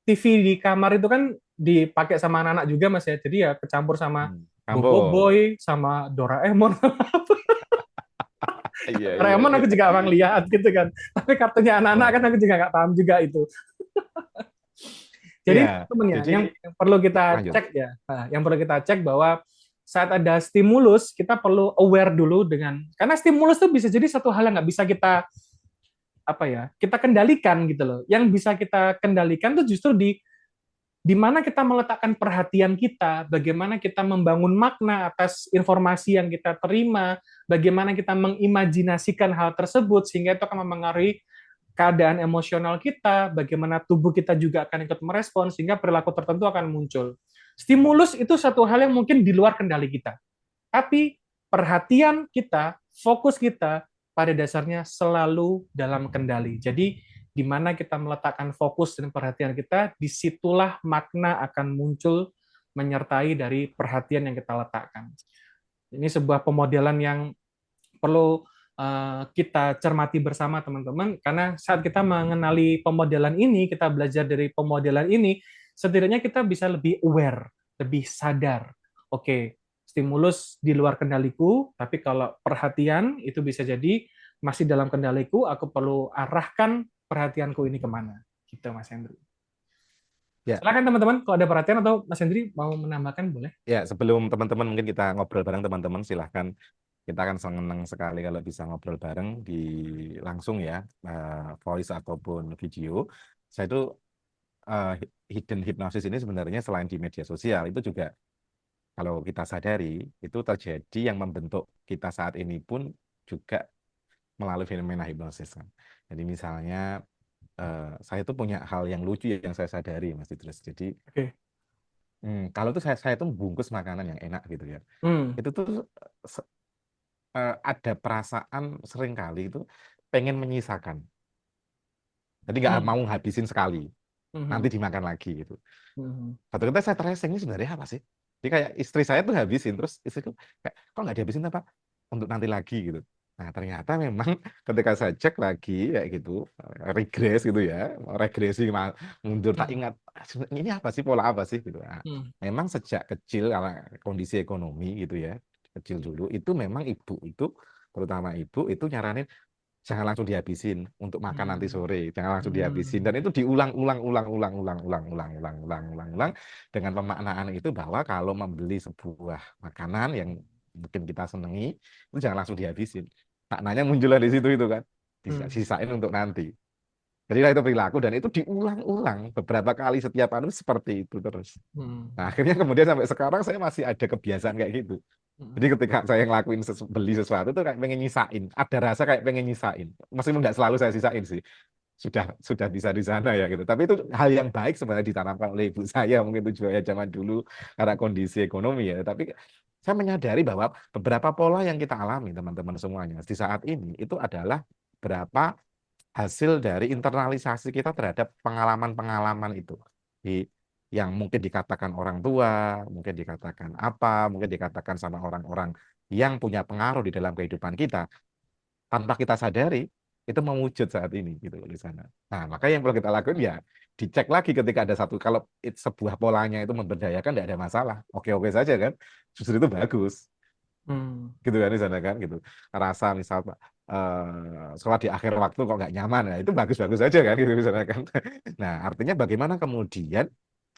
TV di kamar itu kan dipakai sama anak-anak juga Mas ya. Jadi ya kecampur sama Bobo Kampung. Boy, sama Doraemon. Iya. Doraemon aku juga emang lihat gitu kan. Tapi kartunya anak-anak kan aku juga nggak paham juga itu. Jadi Iya, teman ya, jadi yang perlu kita lanjut. cek ya, yang perlu kita cek bahwa saat ada stimulus kita perlu aware dulu dengan, karena stimulus itu bisa jadi satu hal yang nggak bisa kita kita kendalikan gitu loh. Yang bisa kita kendalikan tuh justru di di mana kita meletakkan perhatian kita, bagaimana kita membangun makna atas informasi yang kita terima, bagaimana kita mengimajinasikan hal tersebut, sehingga itu akan mempengaruhi keadaan emosional kita, bagaimana tubuh kita juga akan ikut merespon, sehingga perilaku tertentu akan muncul. Stimulus itu satu hal yang mungkin di luar kendali kita. Tapi perhatian kita, fokus kita, pada dasarnya selalu dalam kendali. Jadi, di mana kita meletakkan fokus dan perhatian kita, disitulah makna akan muncul menyertai dari perhatian yang kita letakkan. Ini sebuah pemodelan yang perlu kita cermati bersama teman-teman, karena saat kita mengenali pemodelan ini, kita belajar dari pemodelan ini, setidaknya kita bisa lebih aware, lebih sadar. Oke, stimulus di luar kendaliku, tapi kalau perhatian itu bisa jadi masih dalam kendaliku, aku perlu arahkan perhatianku ini kemana. Gitu, Mas Hendri. Ya, Silakan teman-teman, kalau ada perhatian atau Mas Hendri mau menambahkan, boleh. ya sebelum teman-teman mungkin kita ngobrol bareng teman-teman, silahkan. Kita akan senang sekali kalau bisa ngobrol bareng di langsung ya, voice ataupun video. Saya itu hidden hypnosis ini sebenarnya selain di media sosial, itu juga kalau kita sadari, itu terjadi yang membentuk kita saat ini pun juga melalui fenomena hipnosis kan. Jadi misalnya saya itu punya hal yang lucu yang saya sadari, Mas Idris. Jadi Oke. kalau tuh saya tuh bungkus makanan yang enak gitu ya. Itu tuh ada perasaan seringkali itu pengen menyisakan. Jadi nggak mau habisin sekali, nanti dimakan lagi gitu. Satu kata saya tracing, ini sebenarnya apa sih? Jadi kayak istri saya tuh habisin, terus istriku kayak, kok nggak dihabisin apa? Untuk nanti lagi gitu. Nah ternyata memang ketika saya cek lagi kayak gitu, regres gitu ya, regresi mundur, tak ingat ini apa sih, pola apa sih gitu. Nah, memang sejak kecil karena kondisi ekonomi gitu ya, kecil dulu itu memang ibu itu, terutama ibu itu nyaranin jangan langsung dihabisin untuk makan nanti sore, jangan langsung dihabisin, dan itu diulang-ulang dengan pemaknaan itu bahwa kalau membeli sebuah makanan yang mungkin kita senangi itu jangan langsung dihabisin. Maknanya munculnya di situ itu kan, disisain untuk nanti. Jadi itu perilaku dan itu diulang-ulang beberapa kali setiap anu seperti itu terus. Nah, akhirnya kemudian sampai sekarang saya masih ada kebiasaan kayak gitu. Jadi ketika saya ngelakuin beli sesuatu tuh kayak pengen nyisain, ada rasa kayak pengen nyisain. Meskipun nggak selalu saya sisain sih, sudah bisa di sana ya gitu. Tapi itu hal yang baik sebenarnya ditanamkan oleh ibu saya, mungkin tujuannya zaman dulu karena kondisi ekonomi ya. Tapi saya menyadari bahwa beberapa pola yang kita alami teman-teman semuanya di saat ini itu adalah berapa hasil dari internalisasi kita terhadap pengalaman-pengalaman itu. Yang mungkin dikatakan orang tua, mungkin dikatakan apa, mungkin dikatakan sama orang-orang yang punya pengaruh di dalam kehidupan kita, tanpa kita sadari, itu mewujud saat ini gitu di sana. Nah, maka yang perlu kita lakukan ya dicek lagi ketika ada satu, kalau sebuah polanya itu memberdayakan, tidak ada masalah, oke-oke saja kan, justru itu bagus. Gitu kan di sana kan gitu. Rasa misal sekolah di akhir waktu kok nggak nyaman, ya itu bagus-bagus saja kan gitu misalnya kan. Nah, artinya bagaimana kemudian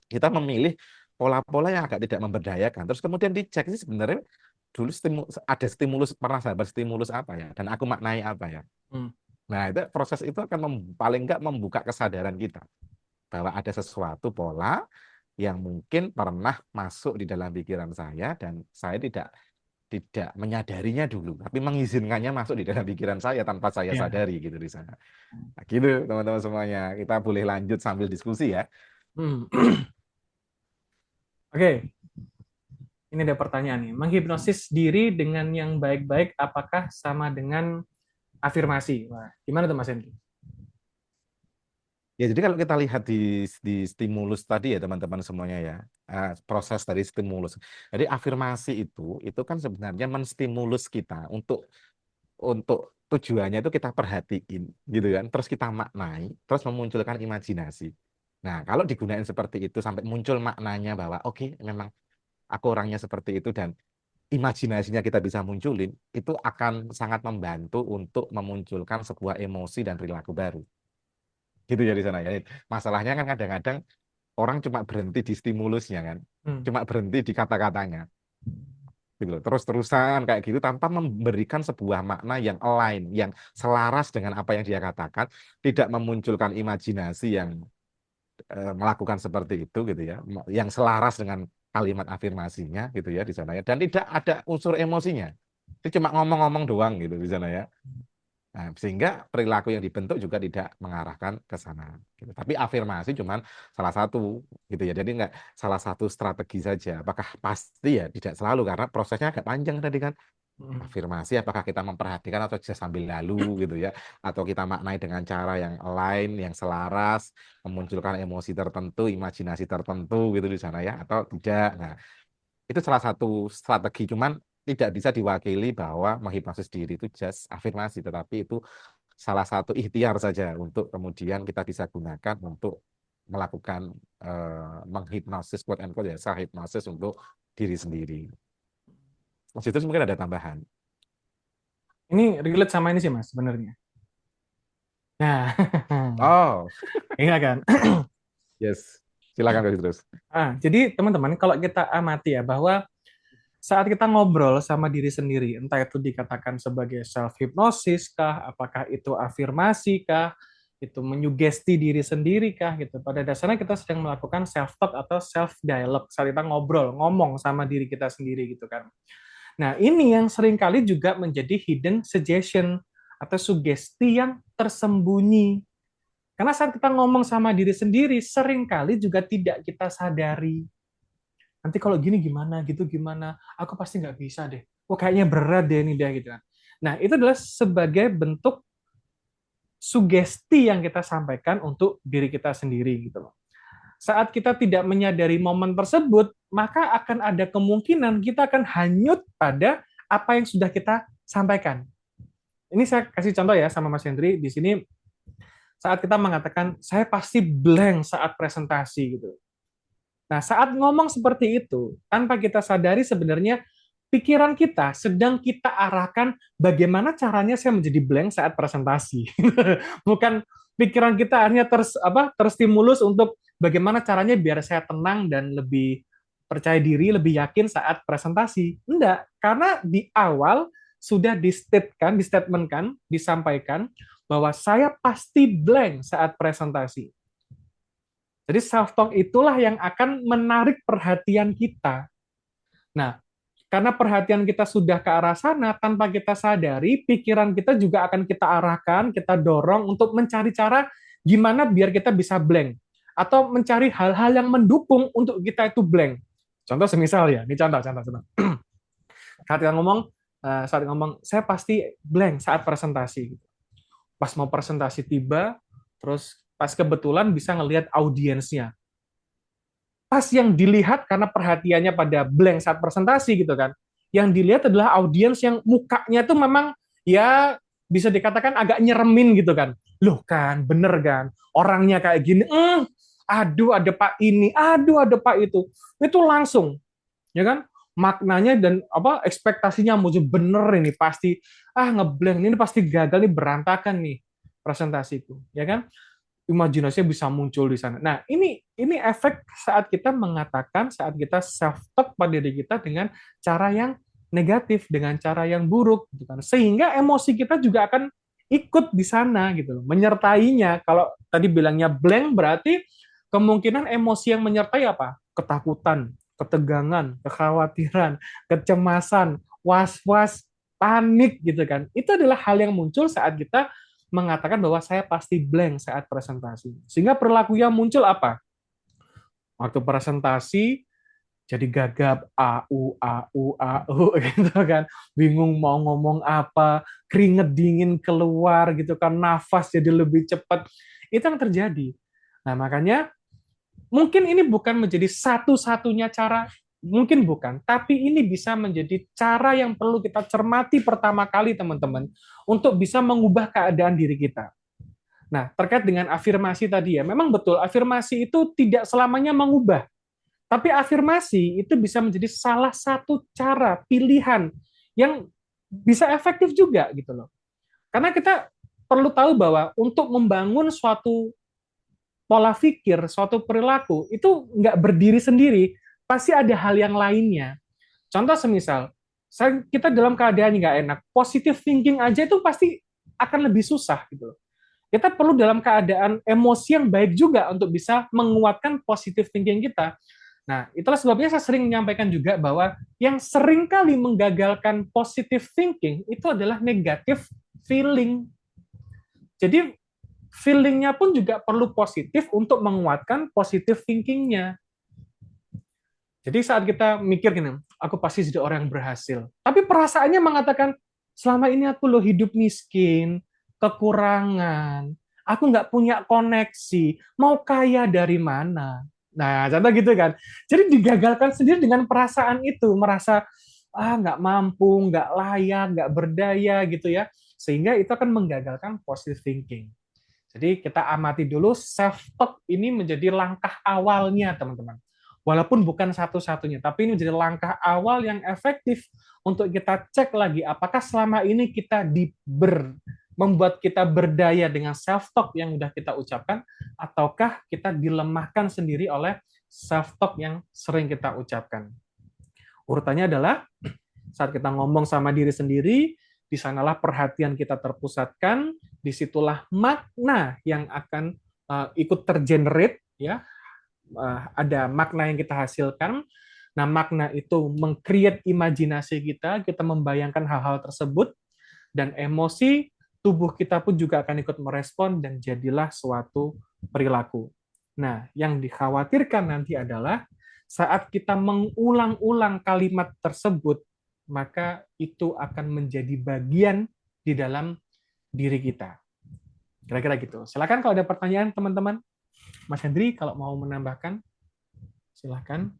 kita memilih pola-pola yang agak tidak memberdayakan. Terus kemudian dicek sih sebenarnya dulu ada stimulus, pernah saya berstimulus apa ya, dan aku maknai apa ya. Nah, itu proses itu akan paling nggak membuka kesadaran kita bahwa ada sesuatu pola yang mungkin pernah masuk di dalam pikiran saya dan saya tidak menyadarinya dulu, tapi mengizinkannya masuk di dalam pikiran saya tanpa saya sadari gitu di sana. Nah, gitu teman-teman semuanya. Kita boleh lanjut sambil diskusi ya. Oke, ini ada pertanyaan nih. Menghipnosis diri dengan yang baik-baik apakah sama dengan afirmasi? Wah, gimana tuh Mas Hendri? Ya, jadi kalau kita lihat di stimulus tadi ya teman-teman semuanya ya, proses dari stimulus. Jadi afirmasi itu kan sebenarnya menstimulus kita untuk tujuannya itu kita perhatiin gitu kan, terus kita maknai, terus memunculkan imajinasi. Nah, kalau digunakan seperti itu sampai muncul maknanya bahwa oke, memang aku orangnya seperti itu dan imajinasinya kita bisa munculin, itu akan sangat membantu untuk memunculkan sebuah emosi dan perilaku baru. Gitu ya di sana ya. Masalahnya kan kadang-kadang orang cuma berhenti di stimulusnya kan, cuma berhenti di kata-katanya. Gitu loh. Terus-terusan kayak gitu tanpa memberikan sebuah makna yang align, yang selaras dengan apa yang dia katakan, tidak memunculkan imajinasi yang melakukan seperti itu gitu ya, yang selaras dengan kalimat afirmasinya gitu ya di sana ya, dan tidak ada unsur emosinya. Itu cuma ngomong-ngomong doang gitu di sana ya. Nah, sehingga perilaku yang dibentuk juga tidak mengarahkan ke sana. Gitu. Tapi afirmasi cuman salah satu gitu ya. Jadi nggak salah satu strategi saja. Apakah pasti ya? Tidak selalu karena prosesnya agak panjang tadi kan. Afirmasi apakah kita memperhatikan atau bisa sambil lalu gitu ya, atau kita maknai dengan cara yang lain, yang selaras, memunculkan emosi tertentu, imajinasi tertentu gitu di sana ya, atau tidak. Nah, itu salah satu strategi, cuman tidak bisa diwakili bahwa menghipnosis diri itu just afirmasi, tetapi itu salah satu ikhtiar saja untuk kemudian kita bisa gunakan untuk melakukan menghipnosis quote and quote ya, self hipnosis untuk diri sendiri. Mas itu mungkin ada tambahan. Ini relate sama ini sih Mas sebenarnya. Nah, Oh, iya kan? yes. Silakan Kak terus. Jadi teman-teman kalau kita amati ya bahwa saat kita ngobrol sama diri sendiri, entah itu dikatakan sebagai self hypnosis kah, apakah itu afirmasi kah, itu menyugesti diri sendiri kah gitu. Pada dasarnya kita sedang melakukan self talk atau self dialogue saat kita ngobrol, ngomong sama diri kita sendiri gitu kan. Nah, ini yang seringkali juga menjadi hidden suggestion atau sugesti yang tersembunyi. Karena saat kita ngomong sama diri sendiri, seringkali juga tidak kita sadari. Nanti kalau gini gimana, gitu gimana, aku pasti nggak bisa deh. Wah, kayaknya berat deh ini deh gitu kan. Nah, itu adalah sebagai bentuk sugesti yang kita sampaikan untuk diri kita sendiri gitu loh. Saat kita tidak menyadari momen tersebut, maka akan ada kemungkinan kita akan hanyut pada apa yang sudah kita sampaikan. Ini saya kasih contoh ya sama Mas Hendri. Di sini saat kita mengatakan, saya pasti blank saat presentasi gitu. Nah, saat ngomong seperti itu, tanpa kita sadari sebenarnya pikiran kita sedang kita arahkan bagaimana caranya saya menjadi blank saat presentasi. Bukan pikiran kita akhirnya terstimulus untuk bagaimana caranya biar saya tenang dan lebih percaya diri, lebih yakin saat presentasi. Enggak, karena di awal sudah distatementkan, disampaikan bahwa saya pasti blank saat presentasi. Jadi self-talk itulah yang akan menarik perhatian kita. Nah, karena perhatian kita sudah ke arah sana, tanpa kita sadari, pikiran kita juga akan kita arahkan, kita dorong untuk mencari cara gimana biar kita bisa blank. Atau mencari hal-hal yang mendukung untuk kita itu blank. Contoh semisal ya, ini contoh. Saat ngomong, saya pasti blank saat presentasi. Pas mau presentasi tiba, terus pas kebetulan bisa ngelihat audiensnya. Pas yang dilihat karena perhatiannya pada blank saat presentasi gitu kan, yang dilihat adalah audiens yang mukanya tuh memang ya bisa dikatakan agak nyeremin gitu kan. Loh kan, bener kan, orangnya kayak gini, aduh ada Pak ini, aduh ada Pak itu langsung, ya kan, maknanya dan ekspektasinya muncul bener ini pasti ngeblank ini pasti gagal nih, berantakan nih presentasiku, ya kan. Imajinasinya bisa muncul di sana. Nah, ini efek saat kita mengatakan, saat kita self-talk pada diri kita dengan cara yang negatif, dengan cara yang buruk, gitu kan. Sehingga emosi kita juga akan ikut di sana, gitu loh, menyertainya. Kalau tadi bilangnya blank, berarti kemungkinan emosi yang menyertai apa? Ketakutan, ketegangan, kekhawatiran, kecemasan, was-was, panik, gitu kan. Itu adalah hal yang muncul saat kita mengatakan bahwa saya pasti blank saat presentasi. Sehingga perilaku yang muncul apa? Waktu presentasi jadi gagap, au gitu kan. Bingung mau ngomong apa, keringet dingin keluar gitu kan, nafas jadi lebih cepat. Itu yang terjadi. Nah, makanya mungkin ini bukan menjadi satu-satunya cara, mungkin bukan, tapi ini bisa menjadi cara yang perlu kita cermati pertama kali, teman-teman, untuk bisa mengubah keadaan diri kita. Nah, terkait dengan afirmasi tadi ya, memang betul, afirmasi itu tidak selamanya mengubah, tapi afirmasi itu bisa menjadi salah satu cara, pilihan, yang bisa efektif juga, gitu loh. Karena kita perlu tahu bahwa untuk membangun suatu pola pikir, suatu perilaku, itu nggak berdiri sendiri, pasti ada hal yang lainnya. Contoh semisal, kita dalam keadaan nggak enak, positive thinking aja itu pasti akan lebih susah gitu. kita perlu dalam keadaan emosi yang baik juga untuk bisa menguatkan positive thinking kita. Nah, itulah sebabnya saya sering menyampaikan juga bahwa yang sering kali menggagalkan positive thinking itu adalah negative feeling. Jadi feelingnya pun juga perlu positif untuk menguatkan positive thinking-nya. Jadi saat kita mikir gini, aku pasti jadi orang yang berhasil. Tapi perasaannya mengatakan, selama ini aku loh hidup miskin, kekurangan, aku nggak punya koneksi, mau kaya dari mana? Nah, contoh gitu kan. Jadi digagalkan sendiri dengan perasaan itu, merasa nggak mampu, nggak layak, nggak berdaya gitu ya. Sehingga itu akan menggagalkan positive thinking. Jadi kita amati dulu self-talk ini menjadi langkah awalnya, teman-teman. Walaupun bukan satu-satunya, tapi ini menjadi langkah awal yang efektif untuk kita cek lagi apakah selama ini kita membuat kita berdaya dengan self-talk yang sudah kita ucapkan, ataukah kita dilemahkan sendiri oleh self-talk yang sering kita ucapkan. Urutannya adalah saat kita ngomong sama diri sendiri, di sanalah perhatian kita terpusatkan, disitulah makna yang akan ikut tergenerate, ya, ada makna yang kita hasilkan. Nah, makna itu meng-create imajinasi kita membayangkan hal-hal tersebut, dan emosi tubuh kita pun juga akan ikut merespon, dan jadilah suatu perilaku. Nah, yang dikhawatirkan nanti adalah saat kita mengulang-ulang kalimat tersebut, maka itu akan menjadi bagian di dalam diri kita. Kira-kira gitu. Silakan kalau ada pertanyaan, teman-teman. Mas Hendri, kalau mau menambahkan, silakan.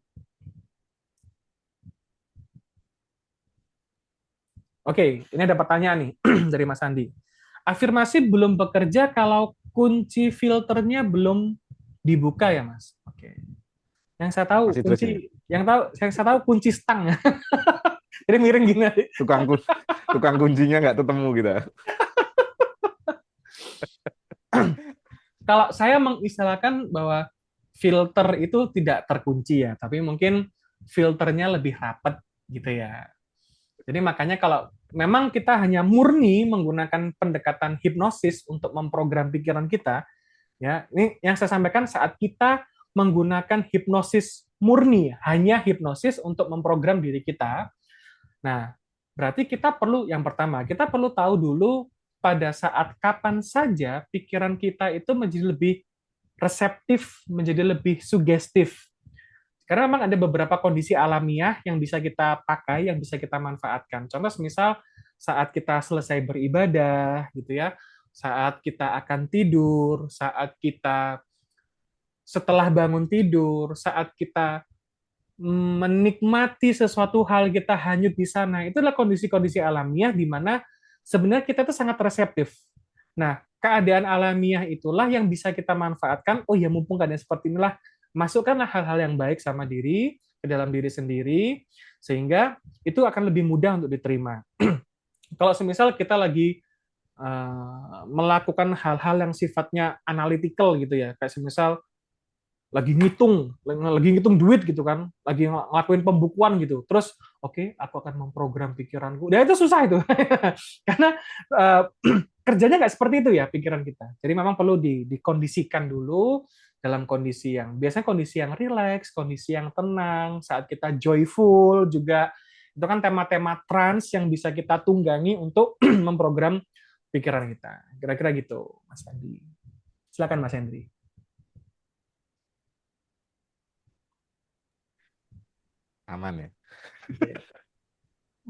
Oke, ini ada pertanyaan nih dari Mas Andi. Afirmasi belum bekerja kalau kunci filternya belum dibuka ya, Mas? Oke. Yang saya tahu Masih terus ya? yang saya tahu kunci stang. Jadi miring gini. Tukang kuncinya nggak ketemu gitu. Kalau saya mengistilahkan bahwa filter itu tidak terkunci ya, tapi mungkin filternya lebih rapat gitu ya. Jadi makanya kalau memang kita hanya murni menggunakan pendekatan hipnosis untuk memprogram pikiran kita, ya, ini yang saya sampaikan saat kita menggunakan hipnosis murni, hanya hipnosis untuk memprogram diri kita. Nah, berarti kita perlu, yang pertama, kita perlu tahu dulu pada saat kapan saja pikiran kita itu menjadi lebih reseptif, menjadi lebih sugestif. Karena memang ada beberapa kondisi alamiah yang bisa kita pakai, yang bisa kita manfaatkan. Contoh misal saat kita selesai beribadah, gitu ya, saat kita akan tidur, saat kita setelah bangun tidur, saat kita menikmati sesuatu hal, kita hanyut di sana. Itulah kondisi-kondisi alamiah di mana sebenarnya kita itu sangat reseptif. Nah, keadaan alamiah itulah yang bisa kita manfaatkan. Oh ya, mumpung keadaan seperti inilah, masukkanlah hal-hal yang baik sama diri, ke dalam diri sendiri, sehingga itu akan lebih mudah untuk diterima. Kalau semisal kita lagi melakukan hal-hal yang sifatnya analytical gitu ya, kayak semisal lagi ngitung duit gitu kan, lagi ngelakuin pembukuan gitu, terus oke, aku akan memprogram pikiranku. Ya itu susah itu, karena kerjanya nggak seperti itu ya pikiran kita. Jadi memang perlu dikondisikan dulu dalam kondisi yang biasanya kondisi yang rileks, kondisi yang tenang, saat kita joyful juga. Itu kan tema-tema trans yang bisa kita tunggangi untuk memprogram pikiran kita. Kira-kira gitu, Mas Andi. Silakan Mas Hendri. Aman ya.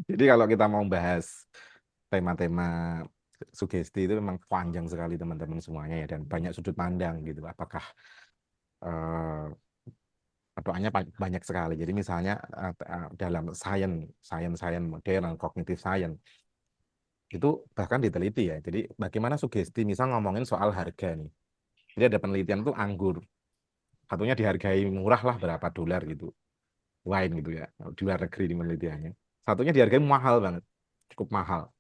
Jadi kalau kita mau bahas tema-tema sugesti itu memang panjang sekali teman-teman semuanya ya, dan banyak sudut pandang gitu. Apakah doanya banyak sekali. Jadi misalnya dalam sains modern, cognitive science itu bahkan diteliti ya. Jadi bagaimana sugesti, misal ngomongin soal harga nih. Jadi ada penelitian tuh anggur. Satunya dihargai murah lah berapa dolar gitu. Wine gitu ya, di luar negeri di penelitiannya. Satunya dihargai mahal banget, cukup mahal.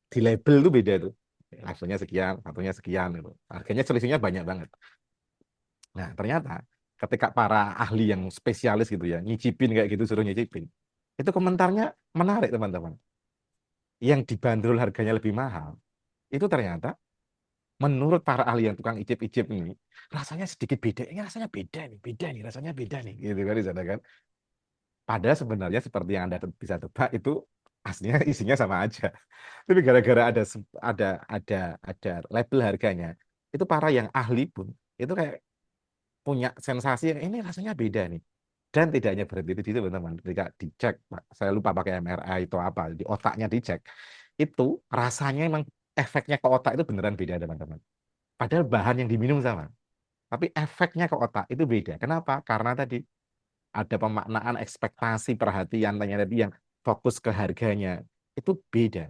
Di label tuh beda tuh, levelnya sekian, satunya sekian gitu. Harganya selisihnya banyak banget. Nah ternyata ketika para ahli yang spesialis gitu ya, nyicipin kayak gitu, suruh nyicipin, itu komentarnya menarik teman-teman. Yang dibanderol harganya lebih mahal, itu ternyata menurut para ahli yang tukang icip-icip ini, rasanya sedikit beda. Ini rasanya beda nih, rasanya beda nih, gitu kan di sana kan. Padahal sebenarnya seperti yang Anda bisa tebak itu aslinya isinya sama aja. Tapi gara-gara ada label harganya, itu para yang ahli pun itu kayak punya sensasi yang ini rasanya beda nih. Dan tidak hanya berhenti di situ teman-teman. Ketika dicek, saya lupa pakai MRI atau apa, di otaknya dicek, itu rasanya emang efeknya ke otak itu beneran beda teman-teman. Padahal bahan yang diminum sama, tapi efeknya ke otak itu beda. Kenapa? Karena tadi ada pemaknaan ekspektasi perhatian tadi yang fokus ke harganya itu beda.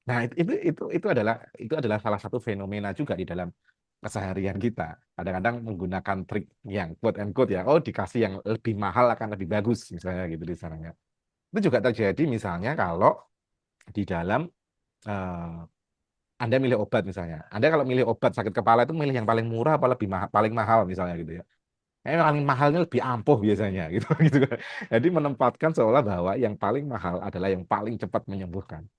Nah, itu adalah salah satu fenomena juga di dalam keseharian kita. Kadang-kadang menggunakan trik yang quote and quote ya, oh dikasih yang lebih mahal akan lebih bagus misalnya gitu di sana ya. Itu juga terjadi misalnya kalau di dalam eh, Anda milih obat misalnya. Anda kalau milih obat sakit kepala itu milih yang paling murah apa lebih paling mahal misalnya gitu ya. Yang paling mahalnya lebih ampuh biasanya gitu gitu kan. Jadi menempatkan seolah bahwa yang paling mahal adalah yang paling cepat menyembuhkan.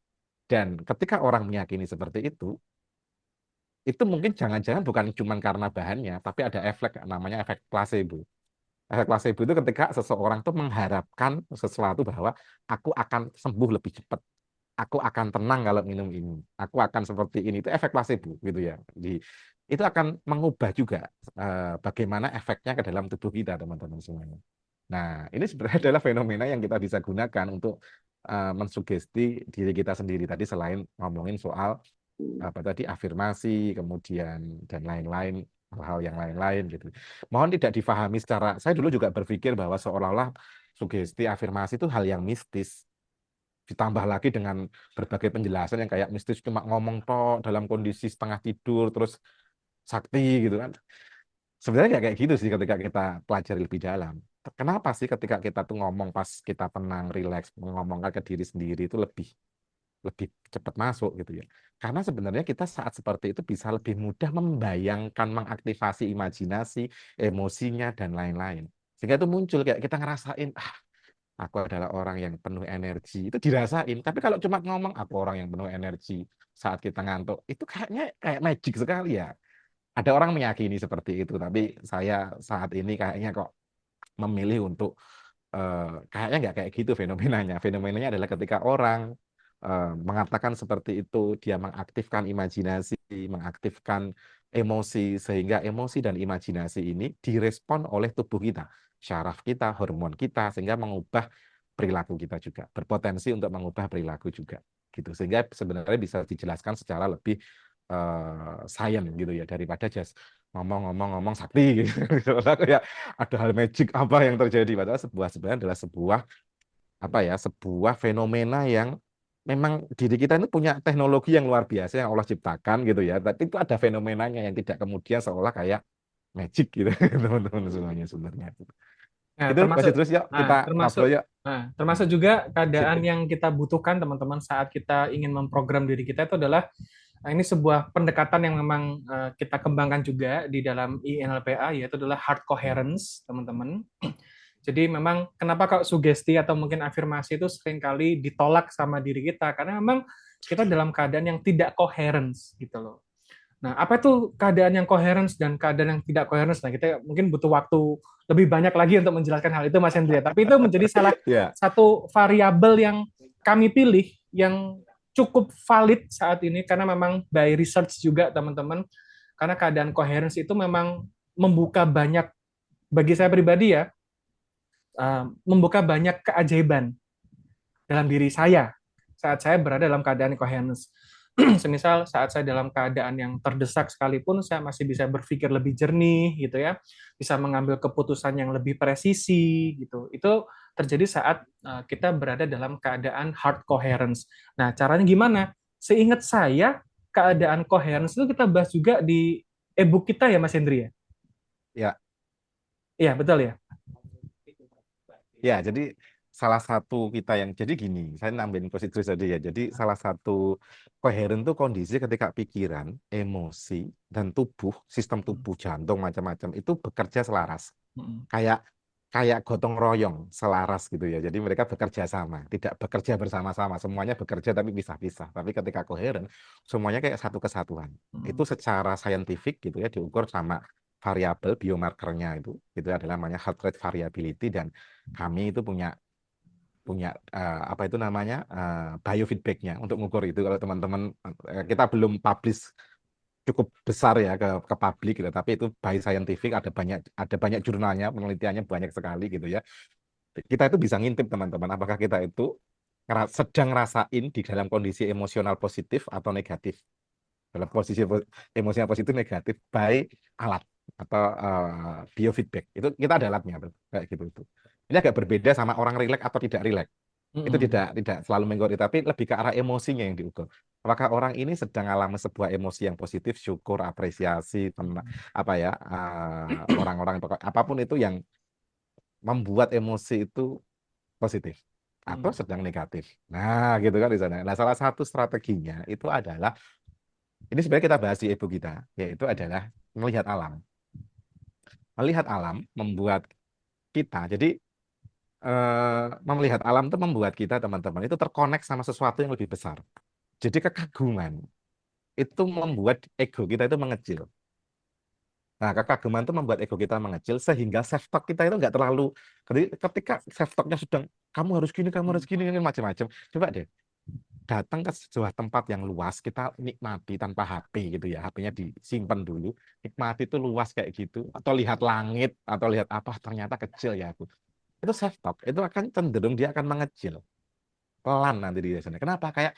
Dan ketika orang meyakini seperti itu mungkin jangan-jangan bukan cuma karena bahannya, tapi ada efek namanya efek placebo. Efek placebo itu ketika seseorang tuh mengharapkan sesuatu bahwa aku akan sembuh lebih cepat, aku akan tenang kalau minum ini, aku akan seperti ini. Itu efek placebo gitu ya. Itu akan mengubah juga bagaimana efeknya ke dalam tubuh kita, teman-teman semuanya. Nah, ini sebenarnya adalah fenomena yang kita bisa gunakan untuk mensugesti diri kita sendiri tadi selain ngomongin soal apa tadi afirmasi, kemudian dan lain-lain hal-hal yang lain-lain gitu. Mohon tidak difahami secara saya dulu juga berpikir bahwa seolah-olah sugesti afirmasi itu hal yang mistis. Ditambah lagi dengan berbagai penjelasan yang kayak mistis cuma ngomong tok dalam kondisi setengah tidur terus sakti gitu kan. Sebenarnya nggak kayak gitu sih ketika kita pelajari lebih dalam. Kenapa sih ketika kita tuh ngomong pas kita tenang, rileks, mengomongkan ke diri sendiri itu lebih lebih cepat masuk gitu ya. Karena sebenarnya kita saat seperti itu bisa lebih mudah membayangkan, mengaktifasi imajinasi, emosinya dan lain-lain. Sehingga itu muncul kayak kita ngerasain, aku adalah orang yang penuh energi. Itu dirasain. Tapi kalau cuma ngomong aku orang yang penuh energi saat kita ngantuk, itu kayaknya kayak magic sekali ya. Ada orang meyakini seperti itu, tapi saya saat ini kayaknya kok memilih untuk kayaknya nggak kayak gitu fenomenanya. Fenomenanya adalah ketika orang mengatakan seperti itu, dia mengaktifkan imajinasi, mengaktifkan emosi, sehingga emosi dan imajinasi ini direspon oleh tubuh kita, syaraf kita, hormon kita, sehingga mengubah perilaku kita juga, berpotensi untuk mengubah perilaku juga, gitu. Sehingga sebenarnya bisa dijelaskan secara lebih sains gitu ya daripada just ngomong-ngomong sakti gitu. Kayak ada hal magic apa yang terjadi padahal sebenarnya adalah sebuah apa ya sebuah fenomena yang memang diri kita ini punya teknologi yang luar biasa yang Allah ciptakan gitu ya, tapi itu ada fenomenanya yang tidak kemudian seolah kayak magic gitu teman-teman semuanya sebenarnya Nah, itu masih termasuk terus yuk nah, kita termasuk ngobrol yuk. termasuk juga Sip. keadaan yang kita butuhkan teman-teman saat kita ingin memprogram diri kita itu adalah ini sebuah pendekatan yang memang kita kembangkan juga di dalam INLPA yaitu adalah heart coherence, teman-teman. Jadi memang kenapa kalau sugesti atau mungkin afirmasi itu seringkali ditolak sama diri kita karena memang kita dalam keadaan yang tidak coherence gitu loh. Nah, apa itu keadaan yang coherence dan keadaan yang tidak coherence? Nah, kita mungkin butuh waktu lebih banyak lagi untuk menjelaskan hal itu, Mas Hendria. Tapi itu menjadi salah Ya, satu variabel yang kami pilih yang cukup valid saat ini karena memang by research juga teman-teman. Karena keadaan coherence itu memang membuka banyak bagi saya pribadi ya, membuka banyak keajaiban dalam diri saya saat saya berada dalam keadaan coherence. Semisal saat saya dalam keadaan yang terdesak sekalipun, saya masih bisa berpikir lebih jernih, gitu ya, bisa mengambil keputusan yang lebih presisi, gitu. Itu terjadi saat kita berada dalam keadaan heart coherence. Nah, caranya gimana? Seingat saya, keadaan coherence itu kita bahas juga di e-book kita ya, Mas Hendri ya? ya, Iya, betul ya? ya. Jadi salah satu kita yang jadi gini, saya nambahin positif tadi ya. Jadi salah satu koheren itu kondisi ketika pikiran, emosi, dan tubuh, sistem tubuh jantung macam-macam itu bekerja selaras. Mm-mm. Kayak kayak gotong royong, selaras gitu ya. Jadi mereka bekerja sama, tidak bekerja bersama-sama. Semuanya bekerja tapi pisah-pisah. Tapi ketika koheren, semuanya kayak satu kesatuan. Itu secara saintifik gitu ya, diukur sama variabel biomarkernya itu adalah namanya heart rate variability, dan kami itu punya punya apa itu namanya biofeedbacknya untuk mengukur itu. Kalau teman-teman kita belum publish cukup besar ya ke publik gitu, tapi itu by scientific, ada banyak jurnalnya, penelitiannya banyak sekali gitu ya. Kita itu bisa ngintip teman-teman, apakah kita itu sedang ngerasain di dalam kondisi emosional positif atau negatif, dalam posisi emosional positif negatif by alat atau biofeedback. Itu kita ada alatnya tuh, kayak gitu itu. Ini agak berbeda sama orang rileks atau tidak rileks. Itu tidak selalu menggoreng, tapi lebih ke arah emosinya yang diukur. Apakah orang ini sedang alami sebuah emosi yang positif, syukur, apresiasi, apa ya, orang-orang apapun itu yang membuat emosi itu positif atau sedang negatif. Nah, gitu kan di sana. Nah, salah satu strateginya itu adalah, ini sebenarnya kita bahas di e-book kita, yaitu adalah melihat alam. Melihat alam membuat kita, jadi melihat alam itu membuat kita, teman-teman, itu terkonek sama sesuatu yang lebih besar. Jadi kekaguman itu membuat ego kita itu mengecil. Nah, kekaguman itu membuat ego kita mengecil sehingga self talk kita itu nggak terlalu. Ketika self talknya sedang kamu harus gini, ini macam-macam. Coba deh datang ke sebuah tempat yang luas, kita nikmati tanpa HP gitu ya. HP-nya disimpan dulu, nikmati itu luas kayak gitu, atau lihat langit atau lihat apa, ternyata kecil ya aku. Itu self talk itu akan cenderung dia akan mengecil pelan nanti di sana. Kenapa? Kayak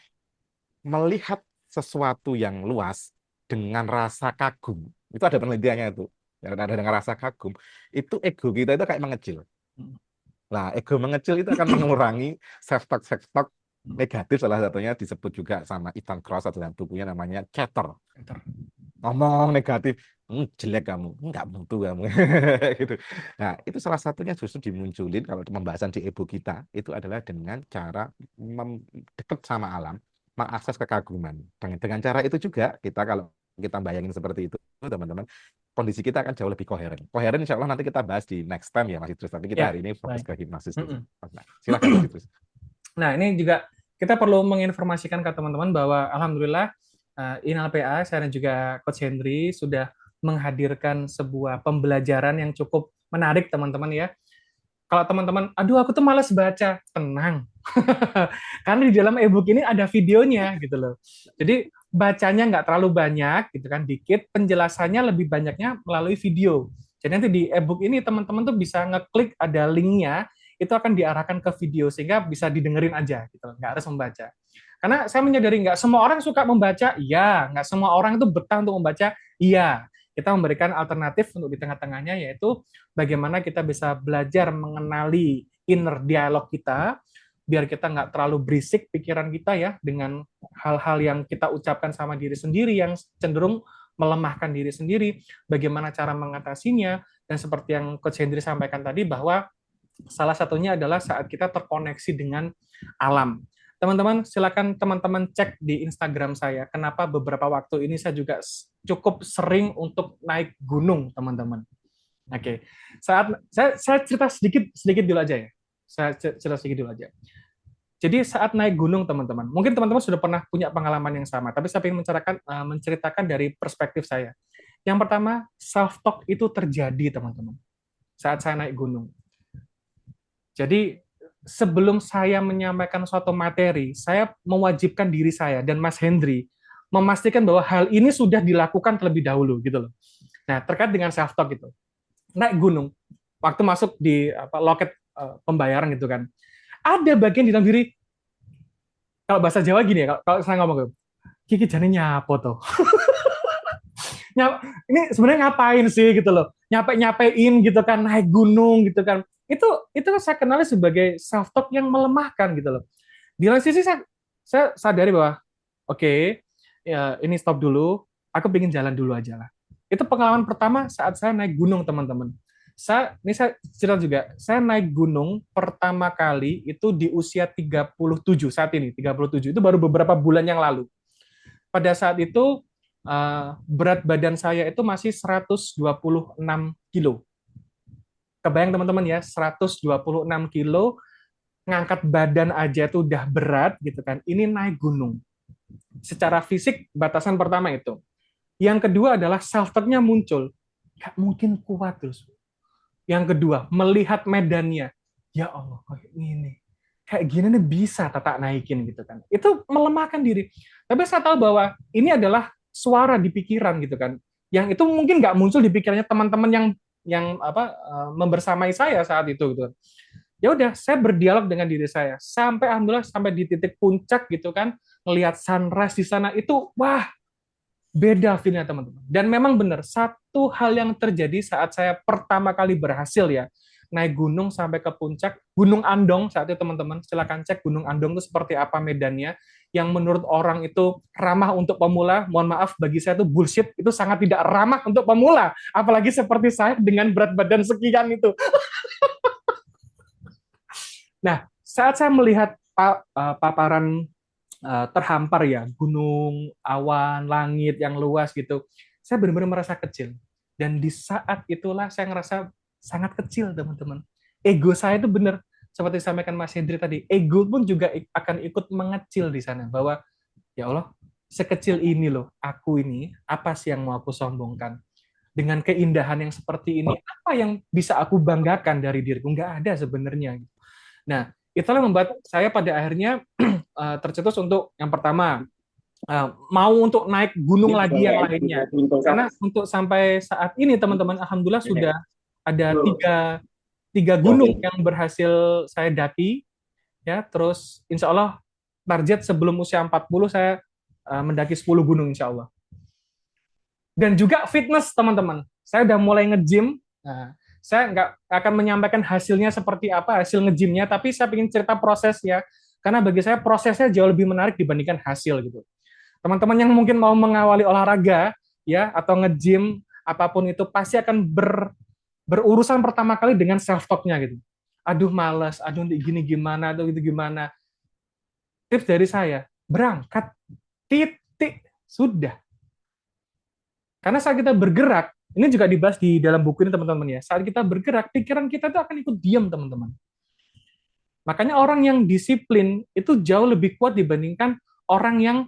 melihat sesuatu yang luas dengan rasa kagum. Itu ada penelitiannya itu. Yang ada dengan rasa kagum, itu ego kita itu kayak mengecil. Nah, ego mengecil itu akan mengurangi self-talk negatif, salah satunya disebut juga sama Ethan Kross dalam bukunya namanya Chatter. Ngomong negatif, jelek kamu, nggak mutu kamu. Gitu. Nah, itu salah satunya justru dimunculin kalau pembahasan di e-book kita, itu adalah dengan cara dekat sama alam, mengakses kekaguman. Dengan cara itu juga kita, kalau kita bayangin seperti itu, teman-teman, kondisi kita akan jauh lebih koheren. Koheren insya Allah nanti kita bahas di next time ya Mas Idrus. Tapi kita hari ini fokus ke hipnosis dulu. Nah, silakan Mas Idrus. Nah, ini juga kita perlu menginformasikan ke teman-teman bahwa alhamdulillah INLPA, saya dan juga Coach Hendry sudah menghadirkan sebuah pembelajaran yang cukup menarik, teman-teman ya. Kalau teman-teman, aduh aku tuh malas baca, tenang. Karena di dalam e-book ini ada videonya gitu loh. Jadi bacanya nggak terlalu banyak gitu kan, dikit, penjelasannya lebih banyaknya melalui video. Jadi nanti di e-book ini teman-teman tuh bisa ngeklik, ada linknya, itu akan diarahkan ke video sehingga bisa didengerin aja gitu, nggak harus membaca. Karena saya menyadari nggak semua orang suka membaca, iya, nggak semua orang itu betah untuk membaca, iya. Kita memberikan alternatif untuk di tengah-tengahnya, yaitu bagaimana kita bisa belajar mengenali inner dialog kita, biar kita nggak terlalu berisik pikiran kita ya, dengan hal-hal yang kita ucapkan sama diri sendiri yang cenderung melemahkan diri sendiri, bagaimana cara mengatasinya, dan seperti yang Coach Hendry sampaikan tadi, bahwa salah satunya adalah saat kita terkoneksi dengan alam. Teman-teman, silakan teman-teman cek di Instagram saya. Kenapa beberapa waktu ini saya juga cukup sering untuk naik gunung, teman-teman. Oke, saat saya cerita sedikit dulu aja ya. Saya cerita sedikit dulu aja. Jadi saat naik gunung, teman-teman, mungkin teman-teman sudah pernah punya pengalaman yang sama, tapi saya ingin menceritakan dari perspektif saya. Yang pertama, self-talk itu terjadi, teman-teman, saat saya naik gunung. Jadi sebelum saya menyampaikan suatu materi, saya mewajibkan diri saya dan Mas Hendry memastikan bahwa hal ini sudah dilakukan terlebih dahulu gitu loh. Nah, terkait dengan self talk itu. Naik gunung, waktu masuk di loket pembayaran gitu kan. Ada bagian di dalam diri, kalau bahasa Jawa gini ya, kalau saya ngomong, Kiki jane nyapo toh. Ini sebenarnya ngapain sih gitu loh. Nyapein gitu kan, naik gunung gitu kan. Itu saya kenali sebagai self talk yang melemahkan gitu loh. Di lain sisi saya sadari bahwa oke, ya ini stop dulu, aku pengen jalan dulu aja lah. Itu pengalaman pertama saat saya naik gunung, teman-teman. Saya cerita juga, saya naik gunung pertama kali itu di usia 37 saat ini, 37 itu baru beberapa bulan yang lalu. Pada saat itu berat badan saya itu masih 126 kilo. kebayang teman-teman ya, 126 kilo, ngangkat badan aja tuh udah berat gitu kan. Ini naik gunung. Secara fisik, batasan pertama itu. Yang kedua adalah self-doubt-nya muncul. Gak mungkin kuat terus. Yang kedua, melihat medannya. Ya Allah, kayak gini. Kayak gini nih bisa tak naikin gitu kan. Itu melemahkan diri. Tapi saya tahu bahwa ini adalah suara di pikiran gitu kan. Yang itu mungkin nggak muncul di pikirannya teman-teman yang membersamai saya saat itu gitu. Ya udah, saya berdialog dengan diri saya sampai alhamdulillah sampai di titik puncak gitu kan, ngelihat sunrise di sana itu wah, beda feelnya teman-teman. Dan memang benar, satu hal yang terjadi saat saya pertama kali berhasil ya, naik gunung sampai ke puncak, Gunung Andong saat itu teman-teman, silakan cek Gunung Andong itu seperti apa medannya, yang menurut orang itu ramah untuk pemula, mohon maaf bagi saya itu bullshit, itu sangat tidak ramah untuk pemula, apalagi seperti saya dengan berat badan sekian itu. Nah, saat saya melihat paparan terhampar ya, gunung, awan, langit yang luas gitu, saya benar-benar merasa kecil. Dan di saat itulah saya ngerasa sangat kecil, teman-teman. Ego saya itu benar, seperti disampaikan Mas Hendri tadi, ego pun juga akan ikut mengecil di sana, bahwa ya Allah, sekecil ini loh, aku ini, apa sih yang mau aku sombongkan? Dengan keindahan yang seperti ini, apa yang bisa aku banggakan dari diriku? Nggak ada sebenarnya. Nah, itulah membuat saya pada akhirnya tercetus untuk yang pertama, mau untuk naik gunung lagi yang lainnya. Karena untuk sampai saat ini teman-teman, alhamdulillah sudah ada tiga gunung yang berhasil saya daki, ya. Terus insya Allah target sebelum usia 40 saya mendaki 10 gunung insya Allah. Dan juga fitness teman-teman, saya udah mulai nge-gym. Nah, saya nggak akan menyampaikan hasilnya seperti apa, hasil nge-gymnya, tapi saya ingin cerita prosesnya, karena bagi saya prosesnya jauh lebih menarik dibandingkan hasil gitu. Teman-teman yang mungkin mau mengawali olahraga ya atau nge-gym apapun itu pasti akan berurusan pertama kali dengan self talk-nya gitu. Aduh malas, aduh gini gimana, aduh itu gimana. Tips dari saya, berangkat, titik, sudah. Karena saat kita bergerak, ini juga dibahas di dalam buku ini teman-teman ya, saat kita bergerak, pikiran kita itu akan ikut diam teman-teman. Makanya orang yang disiplin itu jauh lebih kuat dibandingkan orang yang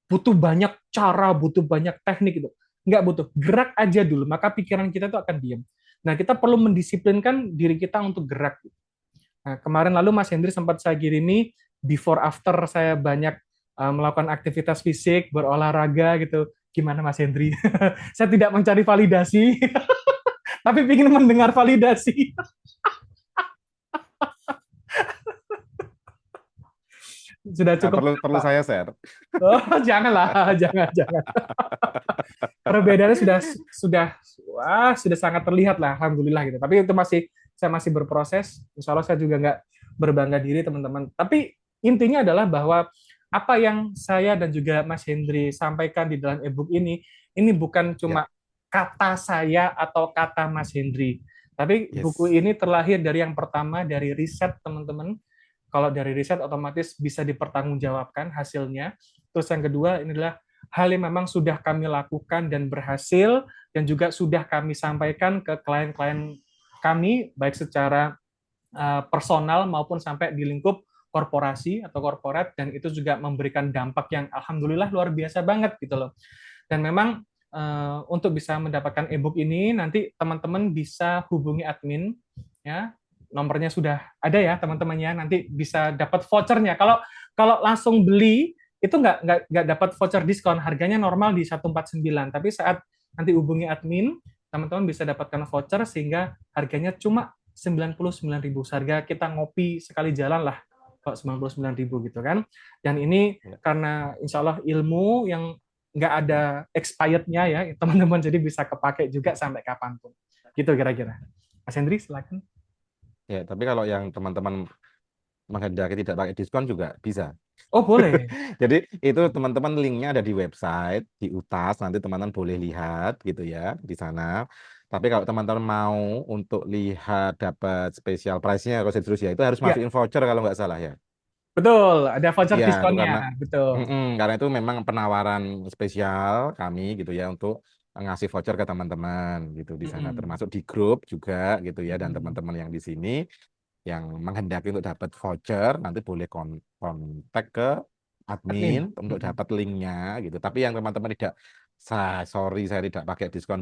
butuh banyak cara, butuh banyak teknik itu. Nggak butuh, gerak aja dulu, maka pikiran kita itu akan diam. Nah, kita perlu mendisiplinkan diri kita untuk gerak. Nah, kemarin lalu Mas Hendri sempat saya kirimi before after saya banyak melakukan aktivitas fisik, berolahraga gitu. Gimana Mas Hendri? Saya tidak mencari validasi, tapi ingin mendengar validasi. Sudah cukup. Perlu saya share. Oh, janganlah, jangan. Perbedaannya sudah sangat terlihat lah, alhamdulillah gitu. Tapi itu saya masih berproses. Insya Allah saya juga nggak berbangga diri teman-teman. Tapi intinya adalah bahwa apa yang saya dan juga Mas Hendri sampaikan di dalam e-book ini bukan cuma kata saya atau kata Mas Hendri, tapi buku ini terlahir dari yang pertama, dari riset teman-teman. Kalau dari riset otomatis bisa dipertanggungjawabkan hasilnya. Terus yang kedua, ini adalah hal yang memang sudah kami lakukan dan berhasil, dan juga sudah kami sampaikan ke klien-klien kami, baik secara personal maupun sampai di lingkup korporasi atau korporat, dan itu juga memberikan dampak yang alhamdulillah luar biasa banget gitu loh. Dan memang untuk bisa mendapatkan e-book ini nanti teman-teman bisa hubungi admin ya, nomornya sudah ada ya teman-temannya, nanti bisa dapat vouchernya. Kalau langsung beli itu nggak dapat voucher diskon, harganya normal di 149, tapi saat nanti hubungi admin teman-teman bisa dapatkan voucher sehingga harganya cuma 99.000, harga kita ngopi sekali jalan lah kalau 99.000 gitu kan. Dan ini karena insya Allah ilmu yang nggak ada expired-nya ya teman-teman, jadi bisa kepake juga sampai kapanpun gitu kira-kira. Mas Hendri silakan. Ya, tapi kalau yang teman-teman menghendaki tidak pakai diskon juga bisa. Oh boleh. Jadi itu teman-teman linknya ada di website, di UTAS, nanti teman-teman boleh lihat gitu ya di sana. Tapi kalau teman-teman mau untuk lihat dapat special price-nya kalau terus ya itu harus masukin voucher kalau nggak salah ya. Betul, ada voucher Iya, diskonnya, betul. karena itu memang penawaran spesial kami gitu ya untuk ngasih voucher ke teman-teman gitu di sana, Mm-mm. termasuk di grup juga gitu ya, dan Mm-mm. teman-teman yang di sini yang menghendaki untuk dapat voucher nanti boleh kontak ke Admin. admin untuk Mm-mm. dapat linknya gitu. Tapi yang teman-teman tidak, sorry saya tidak pakai diskon,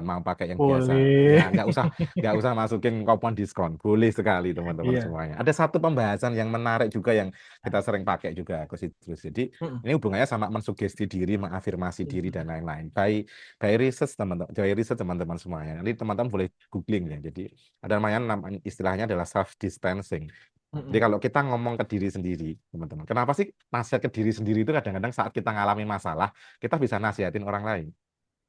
mau pakai yang biasa. Boleh. Ya nggak usah masukin kupon diskon. Boleh sekali teman-teman Iya. semuanya. Ada satu pembahasan yang menarik juga yang kita sering pakai juga Coach Idrus. Jadi Mm-mm. ini hubungannya sama mensugesti diri, mengafirmasi diri dan Mm-mm. lain-lain. By research teman-teman semuanya. Nanti teman-teman boleh googling ya. Jadi ada namanya istilahnya adalah self distancing. Jadi Mm-mm. kalau kita ngomong ke diri sendiri, teman-teman, kenapa sih nasihat ke diri sendiri itu kadang-kadang saat kita ngalami masalah, kita bisa nasihatin orang lain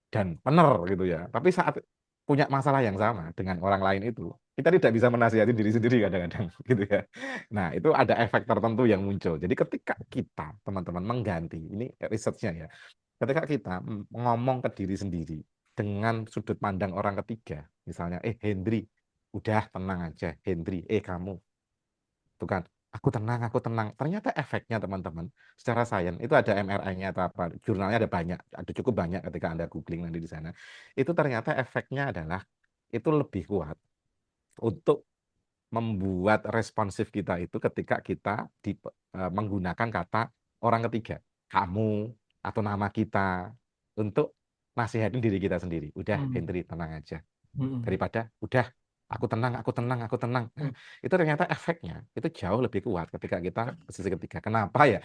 dan benar gitu ya. Tapi saat punya masalah yang sama dengan orang lain itu, kita tidak bisa menasihati diri sendiri kadang-kadang gitu ya. Nah, itu ada efek tertentu yang muncul. Jadi ketika kita, teman-teman, mengganti, ini risetnya ya, ketika kita ngomong ke diri sendiri dengan sudut pandang orang ketiga, misalnya, Hendri, udah tenang aja, Hendri, kamu, tuh kan, aku tenang. Ternyata efeknya teman-teman, secara sains itu ada MRI-nya atau apa, jurnalnya ada banyak, ada cukup banyak ketika Anda googling nanti di sana. Itu ternyata efeknya adalah itu lebih kuat untuk membuat responsif kita itu ketika kita menggunakan kata orang ketiga, kamu atau nama kita untuk nasihatin diri kita sendiri. Udah, Mm. Hendri, tenang aja. Mm-mm. Daripada udah aku tenang, aku tenang, aku tenang. Nah, Mm. itu ternyata efeknya itu jauh lebih kuat ketika kita ke sisi ketiga. Kenapa ya?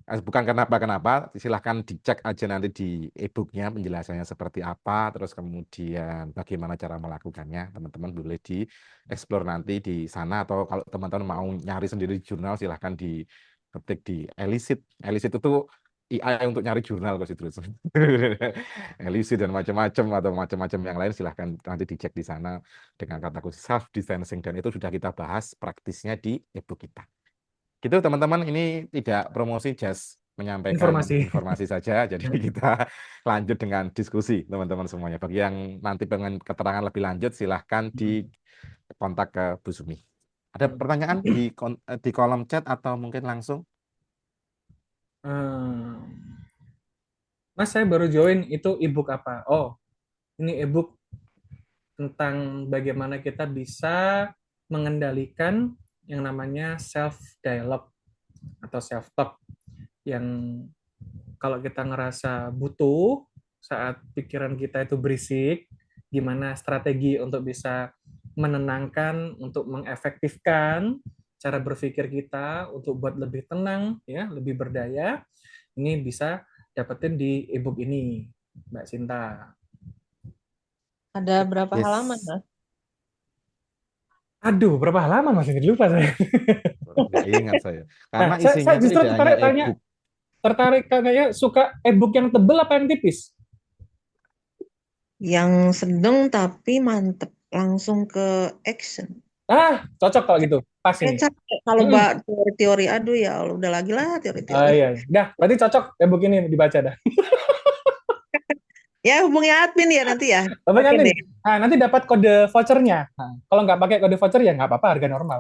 Bukan kenapa, silahkan dicek aja nanti di e-booknya penjelasannya seperti apa, terus kemudian bagaimana cara melakukannya, teman-teman boleh di explore nanti di sana, atau kalau teman-teman mau nyari sendiri di jurnal silahkan diketik di Elicit. Elicit itu AI untuk nyari jurnal kok terus. Elicit dan macam-macam atau macam-macam yang lain silahkan nanti dicek di sana dengan kata kunci self distancing, dan itu sudah kita bahas praktisnya di e-book kita. Gitu teman-teman, ini tidak promosi, just menyampaikan Informasi. informasi saja. Jadi kita lanjut dengan diskusi teman-teman semuanya. Bagi yang nanti pengen keterangan lebih lanjut, silahkan di kontak ke Bu Sumi. Ada Mm. pertanyaan di kolom chat atau mungkin langsung? Mas, saya baru join, itu ebook apa? Oh, ini ebook tentang bagaimana kita bisa mengendalikan yang namanya self dialogue atau self talk, yang kalau kita ngerasa butuh saat pikiran kita itu berisik, gimana strategi untuk bisa menenangkan, untuk mengefektifkan cara berpikir kita untuk buat lebih tenang, ya, lebih berdaya. Ini bisa dapetin di ebook ini, Mbak Sinta. Ada berapa halaman, Yes. Mas? Aduh, berapa halaman Mas? Ini lupa saya. Nggak ingat saya. Nah, Karena saya isinya itu justru tidak hanya tertarik tanya, e-book. tertarik kayaknya suka ebook yang tebel apa yang tipis? Yang sedang tapi mantep. Langsung ke action. Ah, cocok kalau gitu. Pas Saya ini. capek kalau Mm-mm. teori-teori. Aduh ya Allah, udah lagi lah Ah, teori-teori. iya. Dah, berarti cocok ebook ini dibaca dah. Ya hubungi admin ya nanti ya. Tapi Oke kan deh. nanti dapat kode vouchernya. Nah, kalau nggak pakai kode voucher ya nggak apa-apa, harga normal.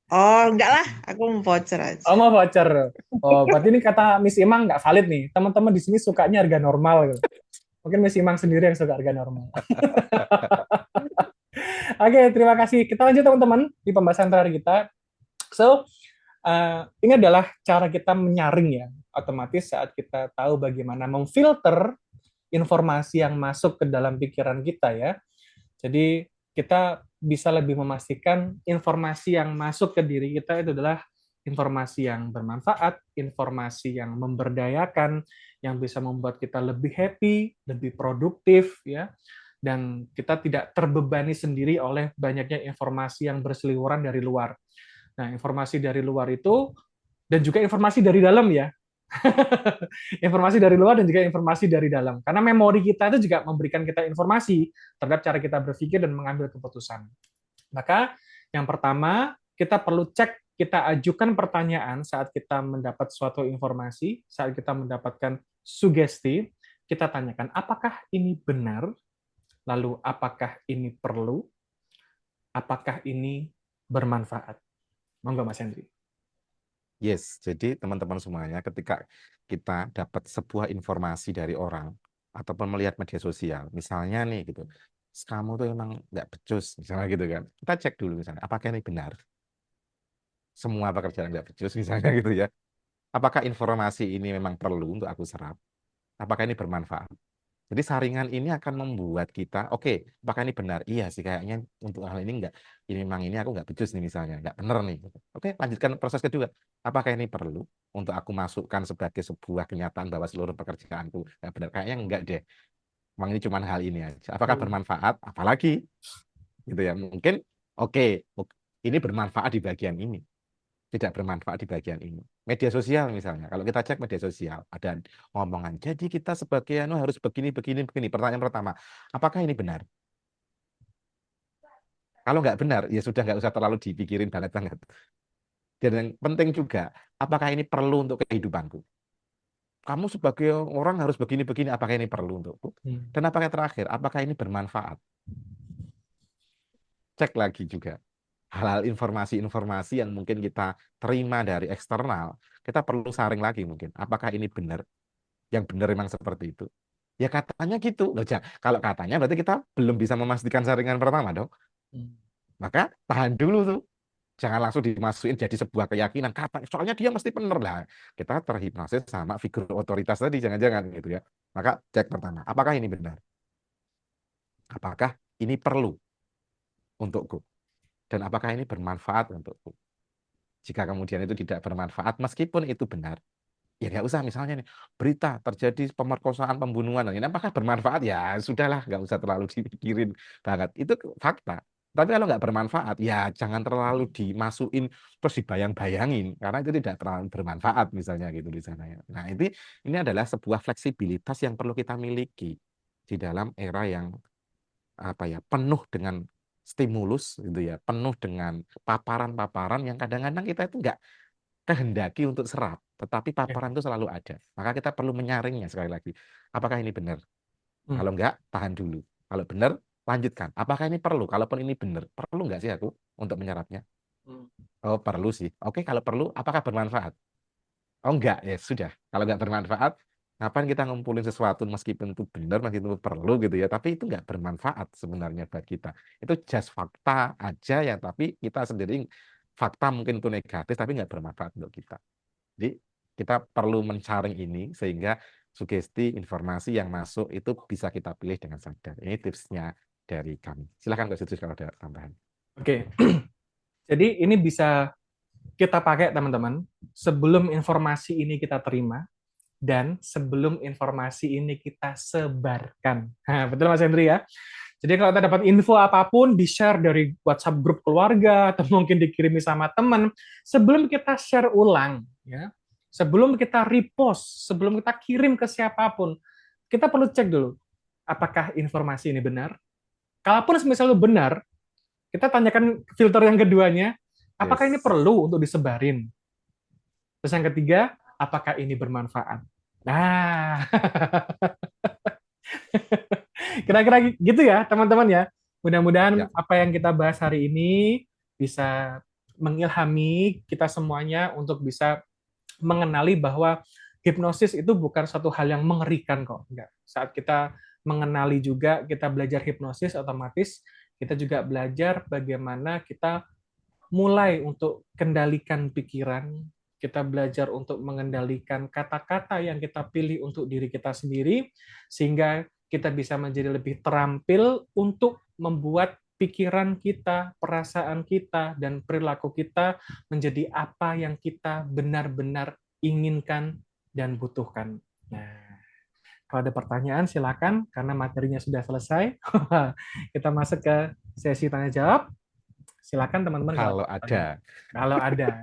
Oh, enggak lah. Aku mau voucher aja. Oh, mau voucher. Oh, berarti ini kata Miss Imang nggak valid nih. Teman-teman di sini sukanya harga normal gitu. Mungkin Miss Imang sendiri yang suka harga normal. Oke, terima kasih. Kita lanjut teman-teman di pembahasan terakhir kita. So, ini adalah cara kita menyaring ya. Otomatis saat kita tahu bagaimana memfilter informasi yang masuk ke dalam pikiran kita ya. Jadi kita bisa lebih memastikan informasi yang masuk ke diri kita itu adalah informasi yang bermanfaat, informasi yang memberdayakan, yang bisa membuat kita lebih happy, lebih produktif ya. Dan kita tidak terbebani sendiri oleh banyaknya informasi yang berseliweran dari luar. Nah, informasi dari luar itu dan juga informasi dari dalam ya. Informasi dari luar dan juga informasi dari dalam. Karena memori kita itu juga memberikan kita informasi terhadap cara kita berpikir dan mengambil keputusan. Maka yang pertama, kita perlu cek, kita ajukan pertanyaan saat kita mendapat suatu informasi, saat kita mendapatkan sugesti, kita tanyakan, apakah ini benar? Lalu apakah ini perlu? Apakah ini bermanfaat? Monggo Mas Hendri. Yes, jadi teman-teman semuanya ketika kita dapat sebuah informasi dari orang, ataupun melihat media sosial, misalnya nih gitu, kamu tuh emang nggak becus, misalnya gitu kan. Kita cek dulu misalnya, apakah ini benar? Semua pekerjaan nggak becus, misalnya gitu ya. Apakah informasi ini memang perlu untuk aku serap? Apakah ini bermanfaat? Jadi saringan ini akan membuat kita, oke, apakah ini benar? Iya sih, kayaknya untuk hal ini enggak. Ini memang ini aku nggak becus nih misalnya, nggak benar nih. Oke, lanjutkan proses kedua. Apakah ini perlu untuk aku masukkan sebagai sebuah kenyataan bahwa seluruh pekerjaanku nggak benar? Kayaknya enggak deh. Memang ini cuma hal ini aja. Apakah bermanfaat? Apalagi gitu ya. Mungkin oke, ini bermanfaat di bagian ini, tidak bermanfaat di bagian ini. Media sosial misalnya, kalau kita cek media sosial, ada ngomongan, jadi kita sebagai anu harus begini, begini, begini. Pertanyaan pertama, apakah ini benar? Kalau nggak benar, ya sudah nggak usah terlalu dipikirin banget-banget. Dan yang penting juga, apakah ini perlu untuk kehidupanku? Kamu sebagai orang harus begini-begini, apakah ini perlu untukku? Dan apakah terakhir, apakah ini bermanfaat? Cek lagi juga. Hal-hal informasi-informasi yang mungkin kita terima dari eksternal, kita perlu saring lagi mungkin. Apakah ini benar? Yang benar memang seperti itu? Ya katanya gitu. Loh, kalau katanya berarti kita belum bisa memastikan saringan pertama dong. Maka tahan dulu tuh. Jangan langsung dimasukin jadi sebuah keyakinan. Soalnya dia mesti benar lah. Kita terhipnosis sama figur otoritas tadi, jangan-jangan gitu ya. Maka cek pertama, apakah ini benar? Apakah ini perlu untukku? Dan apakah ini bermanfaat untukku? Jika kemudian itu tidak bermanfaat, meskipun itu benar, ya nggak usah. Misalnya nih, berita terjadi pemerkosaan, pembunuhan, ini apakah bermanfaat? Ya sudahlah, nggak usah terlalu dipikirin banget. Itu fakta. Tapi kalau nggak bermanfaat, ya jangan terlalu dimasukin terus dibayang-bayangin, karena itu tidak terlalu bermanfaat misalnya gitu di sana ya. Nah ini adalah sebuah fleksibilitas yang perlu kita miliki di dalam era yang apa ya, penuh dengan stimulus gitu ya, penuh dengan paparan-paparan yang kadang-kadang kita itu nggak kehendaki untuk serap, tetapi paparan itu selalu ada. Maka kita perlu menyaringnya sekali lagi. Apakah ini benar? Kalau enggak, tahan dulu. Kalau benar, lanjutkan. Apakah ini perlu? Kalaupun ini benar, perlu nggak sih aku untuk menyerapnya? Oh, perlu sih. Oke, kalau perlu, apakah bermanfaat? Oh, enggak. Ya sudah. Kalau enggak bermanfaat, ngapain kita ngumpulin sesuatu meskipun itu benar, meskipun itu perlu gitu ya. Tapi itu enggak bermanfaat sebenarnya buat kita. Itu just fakta aja ya, tapi kita sendiri fakta mungkin itu negatif, tapi enggak bermanfaat untuk kita. Jadi kita perlu mensaring ini sehingga sugesti informasi yang masuk itu bisa kita pilih dengan sadar. Ini tipsnya dari kami. Silakan Kak Sidus kalau ada tambahan. Oke. Jadi ini bisa kita pakai teman-teman sebelum informasi ini kita terima dan sebelum informasi ini kita sebarkan. Nah, betul Mas Hendri ya? Jadi kalau kita dapat info apapun, di-share dari WhatsApp grup keluarga, atau mungkin dikirimi sama teman, sebelum kita share ulang, ya, sebelum kita repost, sebelum kita kirim ke siapapun, kita perlu cek dulu, apakah informasi ini benar? Kalaupun misalnya benar, kita tanyakan filter yang keduanya, apakah ini perlu untuk disebarin? Terus yang ketiga, apakah ini bermanfaat? Nah, kira-kira gitu ya, teman-teman ya. Mudah-mudahan Ya. apa yang kita bahas hari ini bisa mengilhami kita semuanya untuk bisa mengenali bahwa hipnosis itu bukan satu hal yang mengerikan kok. Enggak. Saat kita mengenali juga, kita belajar hipnosis, otomatis kita juga belajar bagaimana kita mulai untuk kendalikan pikiran, kita belajar untuk mengendalikan kata-kata yang kita pilih untuk diri kita sendiri, sehingga kita bisa menjadi lebih terampil untuk membuat pikiran kita, perasaan kita, dan perilaku kita menjadi apa yang kita benar-benar inginkan dan butuhkan. Nah, kalau ada pertanyaan silakan, karena materinya sudah selesai. Kita masuk ke sesi tanya jawab. Silakan teman-teman Kalau ada. Kalau ada.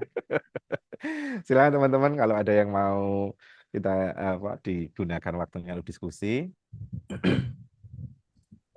Silakan teman-teman kalau ada yang mau kita digunakan waktunya untuk diskusi.